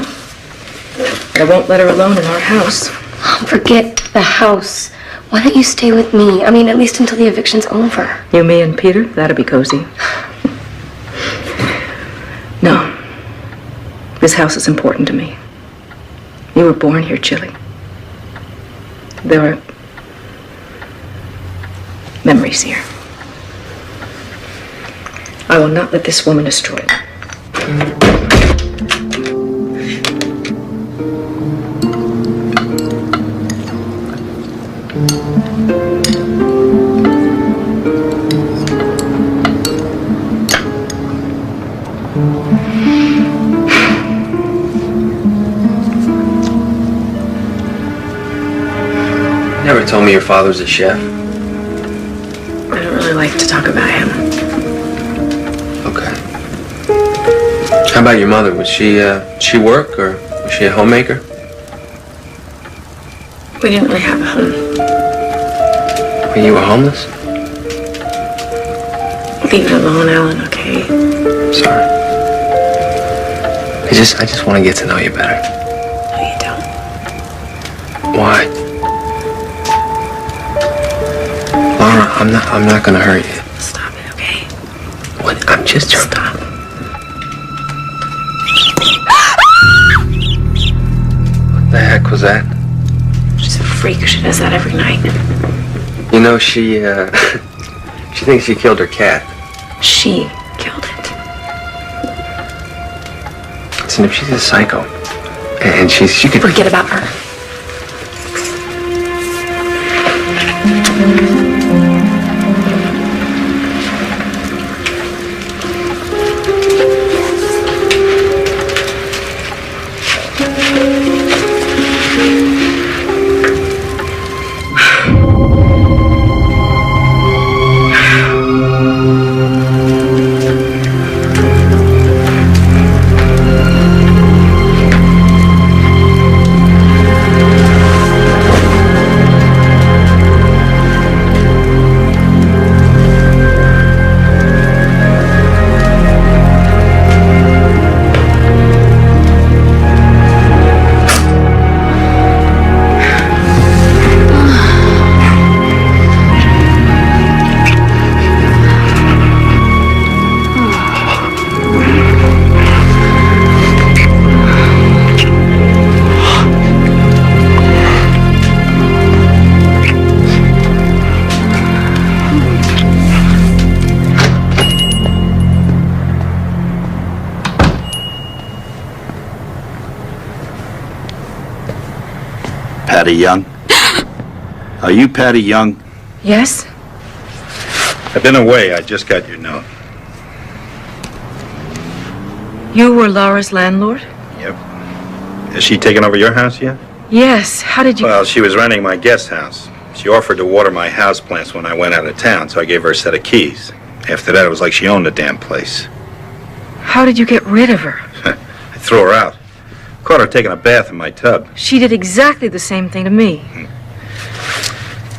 But I won't let her alone in our house. Mom, forget the house. Why don't you stay with me? I mean, at least until the eviction's over. You, me, and Peter? That'll be cozy. No. This house is important to me. You were born here, Chili. There are memories here. I will not let this woman destroy it. Never told me your father's a chef. I don't really like to talk about him. Okay. How about your mother? Was she work or was she a homemaker? We didn't really have a home. When you were homeless? Leave it alone, Alan, okay? Sorry. I just want to get to know you better. No, you don't. Why? Laura, I'm not gonna hurt you. Stop it, okay? Just stop. What the heck was that? She's a freak. She does that every night. You know, she thinks she killed her cat. She killed it. Listen, if she's a psycho, and she could... Forget about her. Patty Young? Are you Patty Young? Yes? I've been away. I just got your note. You were Laura's landlord? Yep. Has she taken over your house yet? Yes. How did you... Well, she was renting my guest house. She offered to water my houseplants when I went out of town, so I gave her a set of keys. After that, it was like she owned the damn place. How did you get rid of her? I threw her out. Caught her taking a bath in my tub. She did exactly the same thing to me.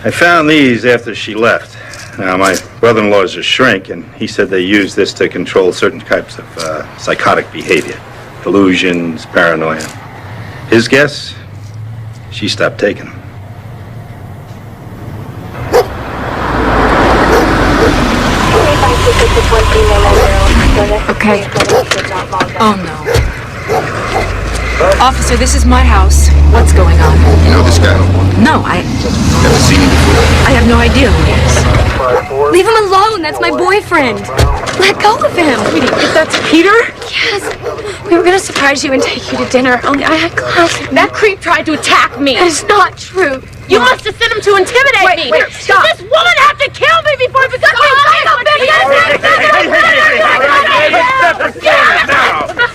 I found these after she left. Now, my brother-in-law's a shrink, and he said they use this to control certain types of psychotic behavior. Delusions, paranoia. His guess? She stopped taking them. Okay. Oh, no. Officer, this is my house. What's going on? You know this guy? No, I... Never seen him before? I have no idea who he is. Leave him alone. That's my boyfriend. Let go of him. Sweetie, if that's Peter? Yes. We were going to surprise you and take you to dinner, only I had class. That creep tried to attack me. That is not true. You must have sent him to intimidate me. Wait, stop. Does this woman have to kill me before it becomes my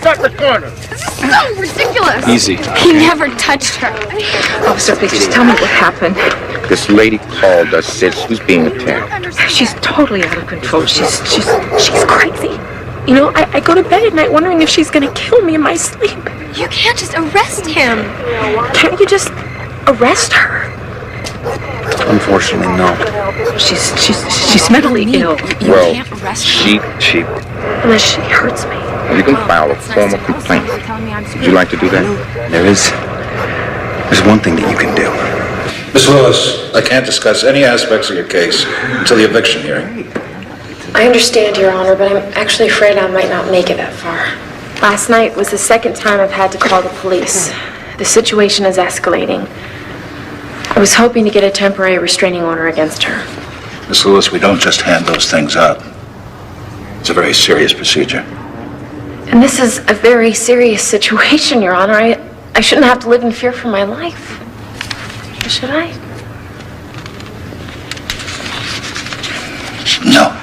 Stop the corner. so ridiculous. Easy. He never touched her. Officer, please just tell me what happened. This lady called us, said she was being attacked. She's totally out of control. She's crazy. You know, I go to bed at night wondering if she's gonna kill me in my sleep. You can't just arrest him. Can't you just arrest her? Unfortunately, no. She's mentally ill. You Well, can't arrest her. she... Unless she hurts me. You can file a formal complaint. Would you like to do that? There's one thing that you can do. Miss Lewis, I can't discuss any aspects of your case until the eviction hearing. I understand, Your Honor, but I'm actually afraid I might not make it that far. Last night was the second time I've had to call the police. The situation is escalating. I was hoping to get a temporary restraining order against her. Miss Lewis, we don't just hand those things out. It's a very serious procedure. And this is a very serious situation, Your Honor. I shouldn't have to live in fear for my life. Should I? No.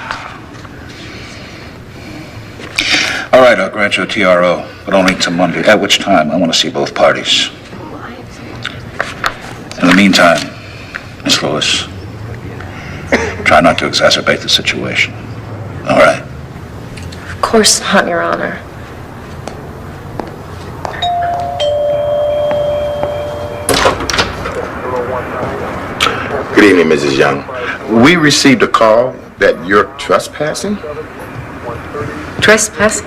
All right, I'll grant you a TRO, but only until Monday, at which time I want to see both parties. In the meantime, Miss Lewis, try not to exacerbate the situation. All right? Of course not, Your Honor. Good evening, Mrs. Young. We received a call that you're trespassing? Trespassing?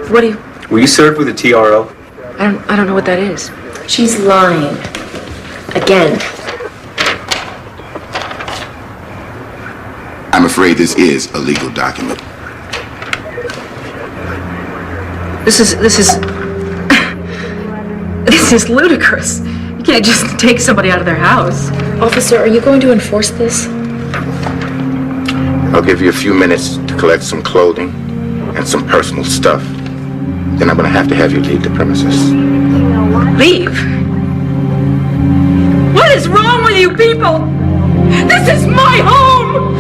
What do you... Were you served with a TRO? I don't know what that is. She's lying. Again. I'm afraid this is a legal document. This is this is ludicrous. You can't just take somebody out of their house. Officer, are you going to enforce this? I'll give you a few minutes to collect some clothing and some personal stuff. Then I'm going to have you leave the premises. Leave? What is wrong with you people? This is my home!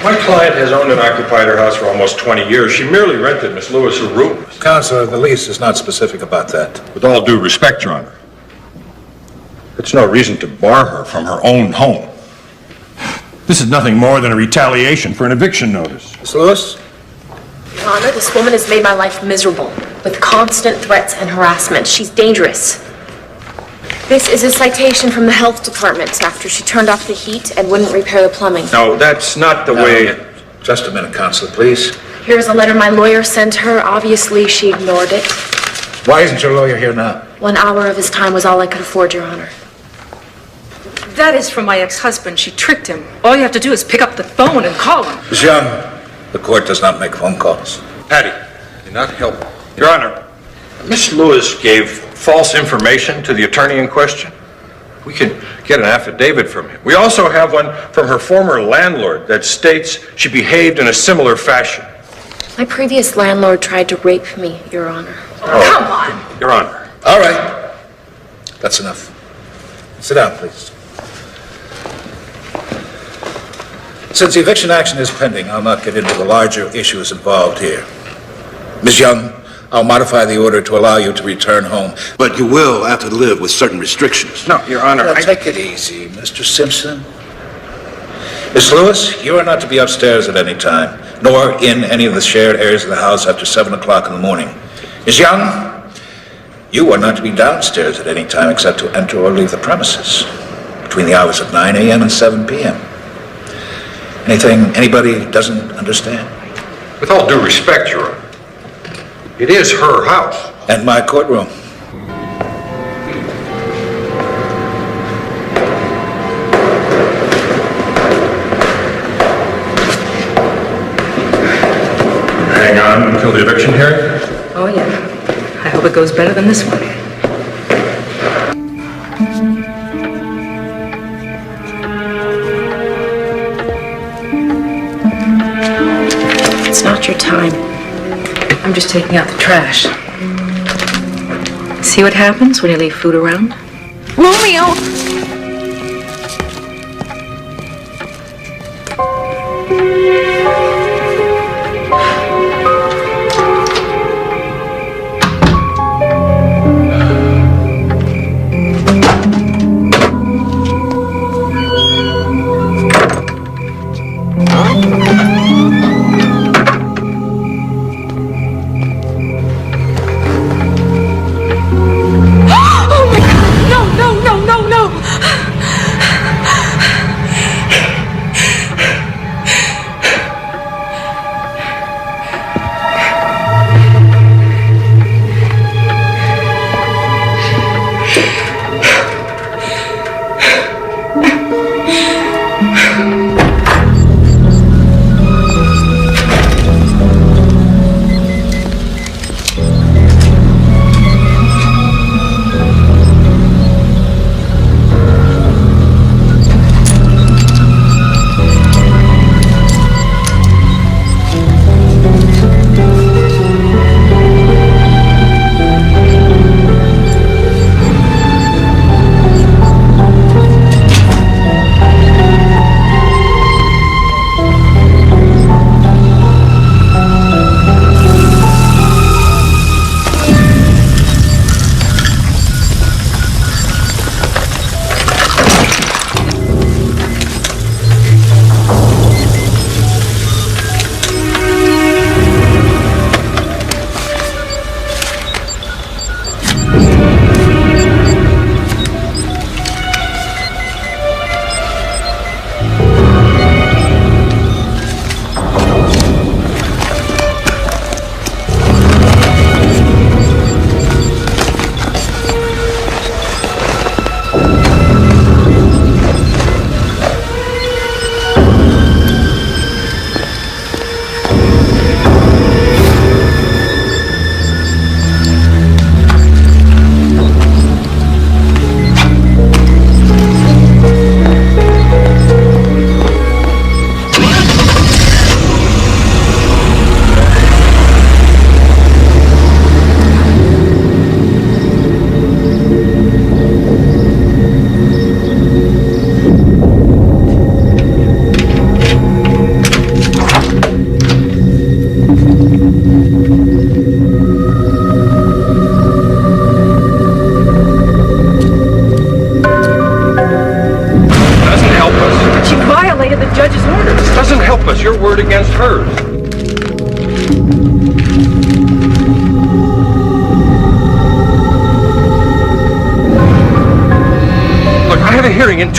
My client has owned and occupied her house for almost 20 years. She merely rented Miss Lewis her room. Counselor, the lease is not specific about that. With all due respect, Your Honor, it's no reason to bar her from her own home. This is nothing more than a retaliation for an eviction notice. Miss Lewis? Your Honor, this woman has made my life miserable with constant threats and harassment. She's dangerous. This is a citation from the health department after she turned off the heat and wouldn't repair the plumbing. No, that's not the way... Just a minute, Counselor, please. Here's a letter my lawyer sent her. Obviously, she ignored it. Why isn't your lawyer here now? 1 hour of his time was all I could afford, Your Honor. That is from my ex-husband. She tricked him. All you have to do is pick up the phone and call him. Miss Young, the court does not make phone calls. Patty, you're not helping. Your Honor, Miss Lewis gave false information to the attorney in question. We can get an affidavit from him. We also have one from her former landlord that states she behaved in a similar fashion. My previous landlord tried to rape me, Your Honor. Oh, Come on! Your Honor. All right. That's enough. Sit down, please. Since the eviction action is pending, I'll not get into the larger issues involved here. Ms. Young, I'll modify the order to allow you to return home. But you will have to live with certain restrictions. No, Your Honor. Now, take it easy, Mr. Simpson. Miss Lewis, you are not to be upstairs at any time, nor in any of the shared areas of the house after 7 o'clock in the morning. Ms. Young, you are not to be downstairs at any time except to enter or leave the premises between the hours of 9 a.m. and 7 p.m. Anything anybody doesn't understand? With all due respect, Your Honor, it is her house. And my courtroom. Hang on until the eviction hearing? Oh, yeah. I hope it goes better than this one. It's not your time. I'm just taking out the trash. See what happens when you leave food around? Romeo!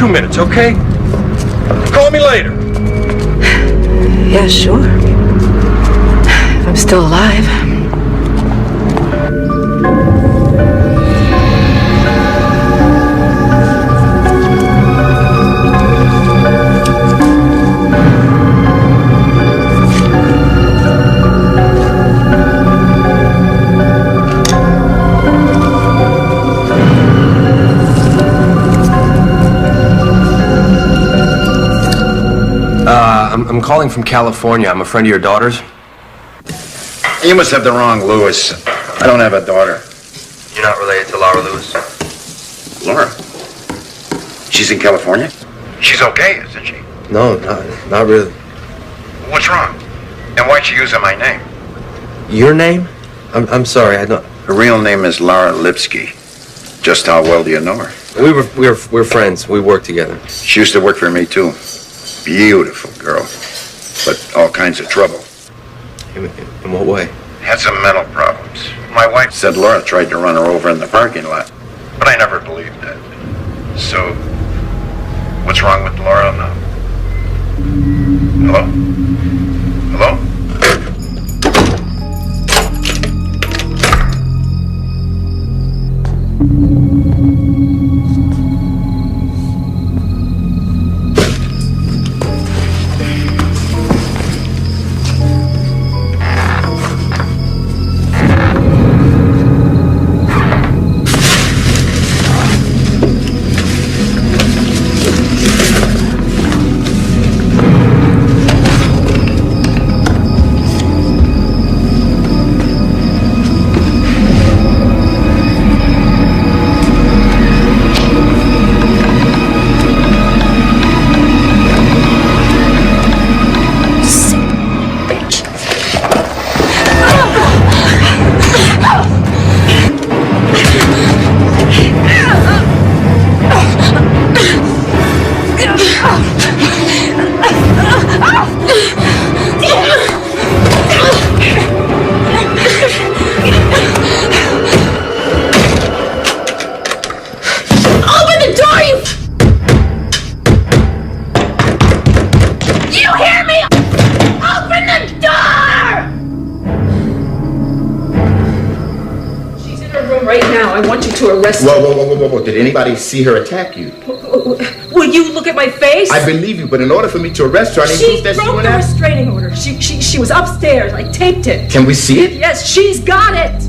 2 minutes, okay? Call me later. Yeah, sure. If I'm still alive. I'm calling from California. I'm a friend of your daughter's. You must have the wrong Lewis. I don't have a daughter. You're not related to Laura Lewis? Laura? She's in California? She's okay, isn't she? No, not really. What's wrong? And why'd she using my name? Your name? I'm sorry, I don't... Her real name is Laura Lipsky. Just how well do you know her? We're friends. We work together. She used to work for me, too. Beautiful girl, but all kinds of trouble. In what way? Had some mental problems. My wife said Laura tried to run her over in the parking lot, but I never believed that. So, what's wrong with Laura now? Hello? Hello? Whoa. Did anybody see her attack you? Will you look at my face? I believe you, but in order for me to arrest her, I need She proof that she broke went the out. restraining order. She was upstairs. I taped it. Can we see it? Yes, she's got it.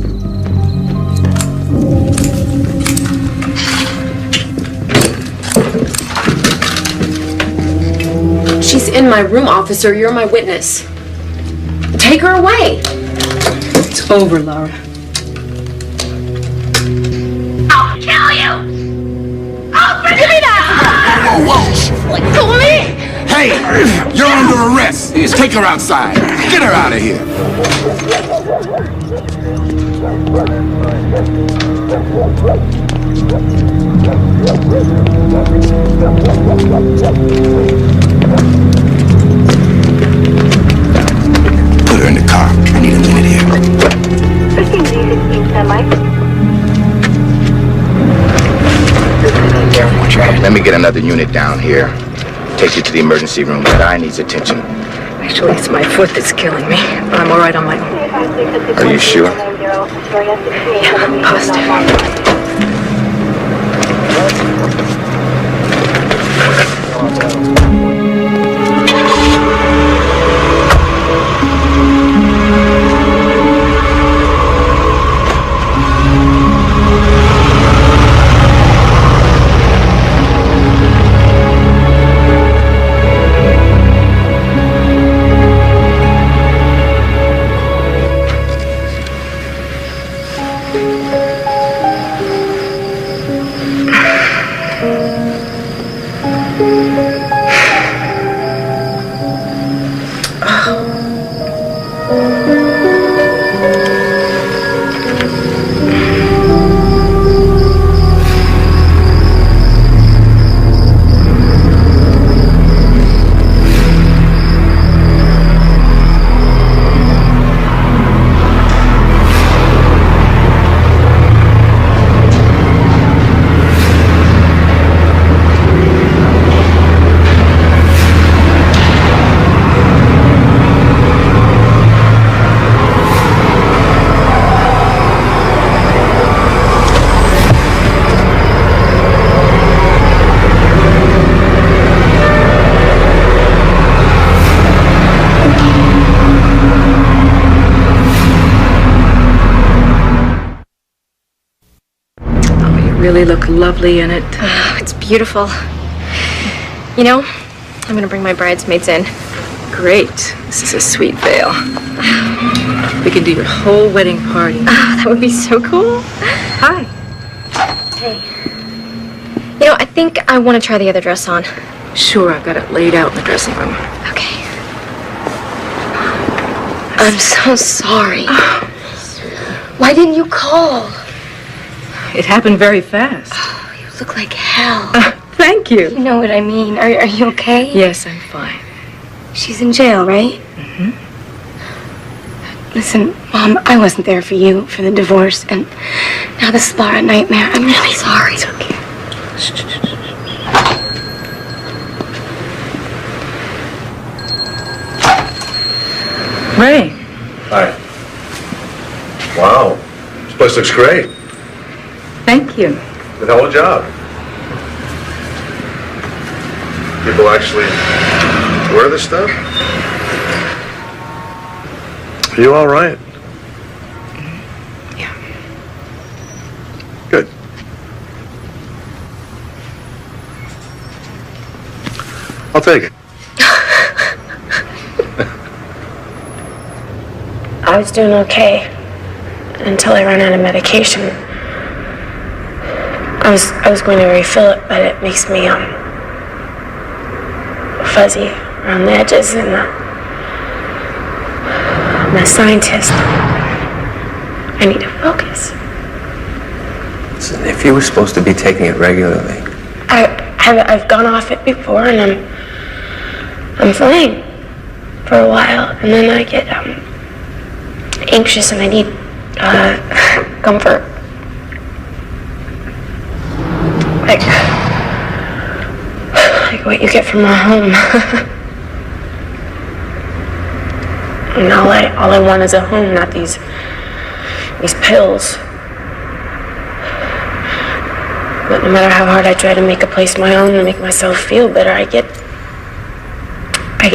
She's in my room, officer. You're my witness. Take her away. It's over, Laura. I'll kill you! Give me that! Whoa! Let go of me! Hey, you're under arrest. Just take her outside. Get her out of here. Put her in the car. I need a minute here. Let me get another unit down here. Take you to the emergency room. That eye needs attention. Actually, it's my foot that's killing me, but I'm all right on my own. Are you sure? Yeah, I'm positive. really look lovely in it. Oh, it's beautiful. You know, I'm gonna bring my bridesmaids in. Great. This is a sweet veil. We can do your whole wedding party. Oh, that would be so cool. Hi. Hey. You know, I think I want to try the other dress on. Sure, I've got it laid out in the dressing room. Okay. I'm so sorry. Why didn't you call? It happened very fast. Oh, you look like hell. Thank you. You know what I mean. Are you okay? Yes, I'm fine. She's in jail, right? Mm-hmm. Listen, Mom, I wasn't there for you, for the divorce, and now this is Laura a nightmare. I'm really sorry. It's okay. Ray. Hi. Wow. This place looks great. Thank you. Good hell of a job. People actually wear this stuff? Are you all right? Yeah. Good. I'll take it. I was doing okay until I ran out of medication. I was going to refill it, but it makes me fuzzy around the edges, and I'm a scientist. I need to focus. Listen, if you were supposed to be taking it regularly. I've gone off it before, and I'm fine for a while, and then I get anxious, and I need comfort. Like what you get from a home. And all I want is a home, not these pills. But no matter how hard I try to make a place my own and make myself feel better, I get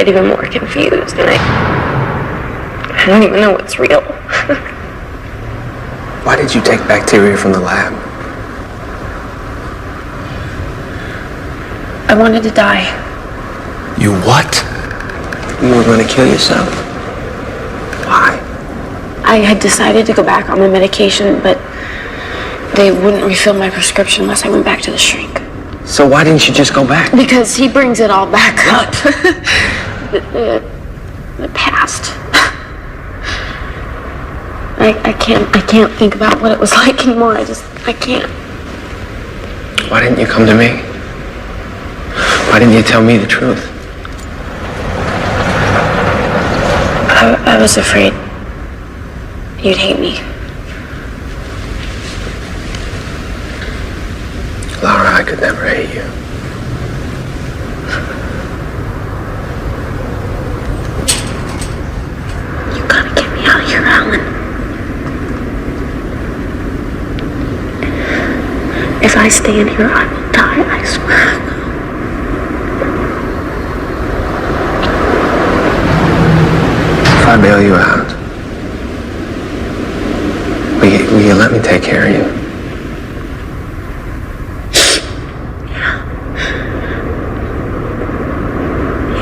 even more confused, and I don't even know what's real. Why did you take bacteria from the lab? I wanted to die. You what? You were going to kill yourself? Why? I had decided to go back on the medication, but they wouldn't refill my prescription unless I went back to the shrink. So why didn't you just go back? Because he brings it all back up. The past. I can't think about what it was like anymore. I can't. Why didn't you come to me? Why didn't you tell me the truth? I was afraid you'd hate me. Laura, I could never hate you. You gotta get me out of here, Alan. If I stay in here, I will die, I swear. If I bail you out, will you let me take care of you?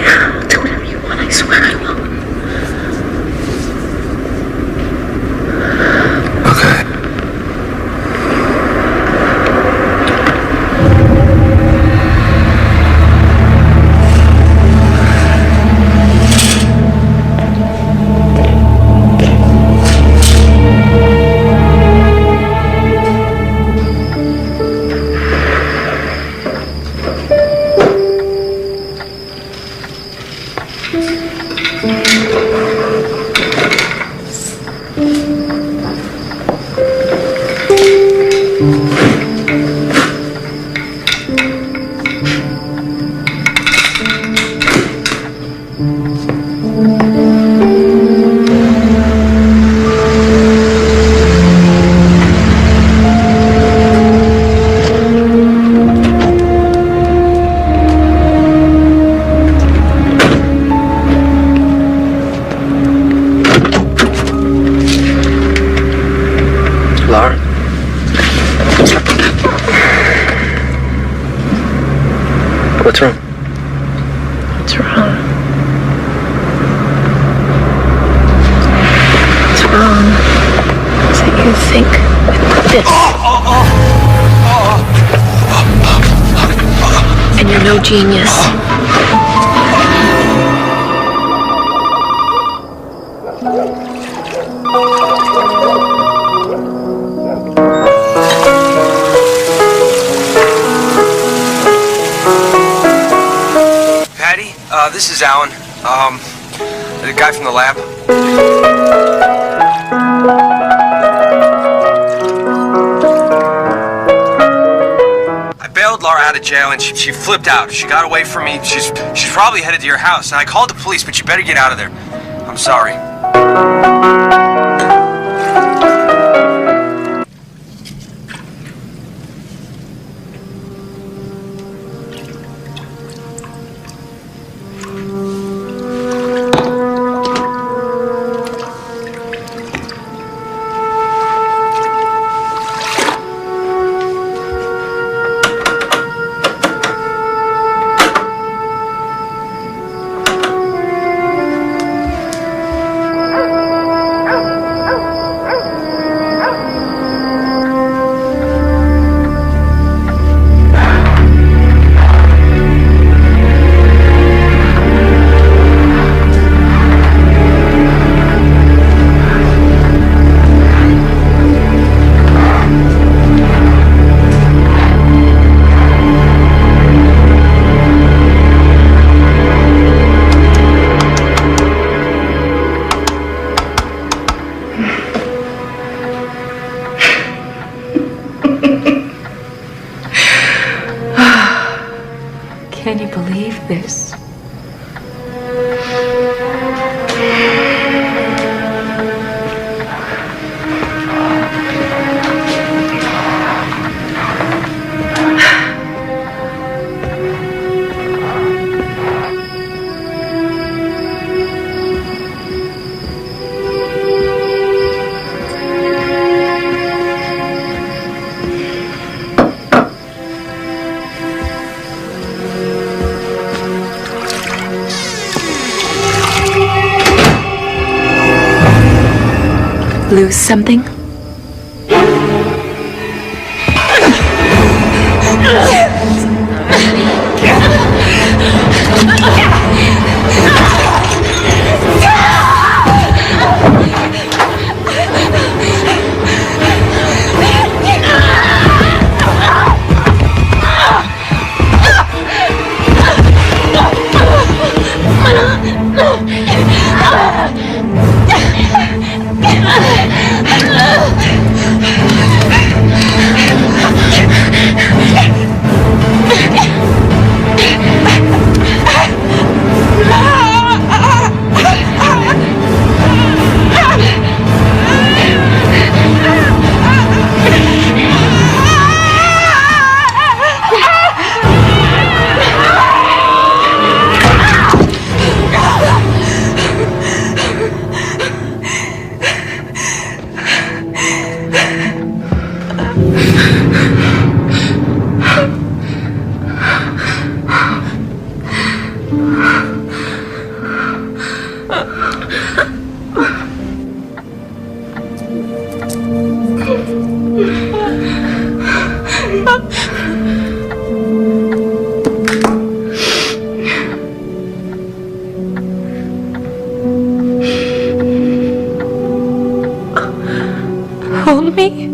Yeah, I'll do whatever you want, I swear I will. Okay. What's wrong? What's wrong? What's wrong is that you think this. And you're no genius. Patty, this is Alan. The guy from the lab. I bailed Laura out of jail and she flipped out. She got away from me. She's probably headed to your house. And I called the police, but you better get out of there. I'm sorry. Can you believe this? Lose something? Hold me.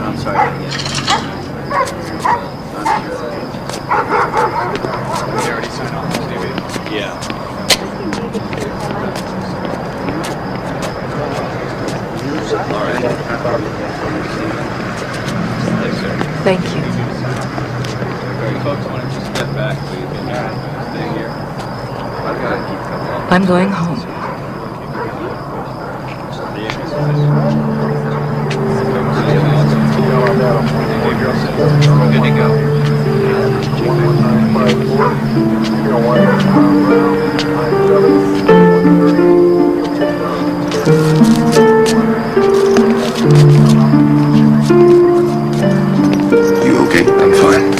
I'm sorry. Yeah. All right. Thank you. Folks, want to just step back, please. Stay here. I've got to keep coming up. I'm going home. Good to go. You okay? I'm fine.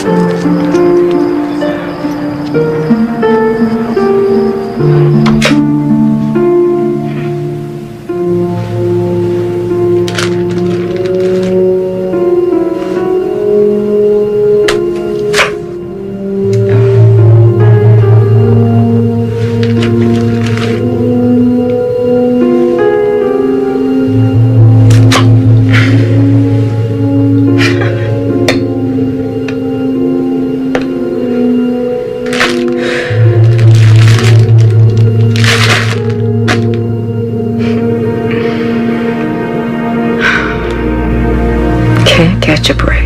Can't catch a break.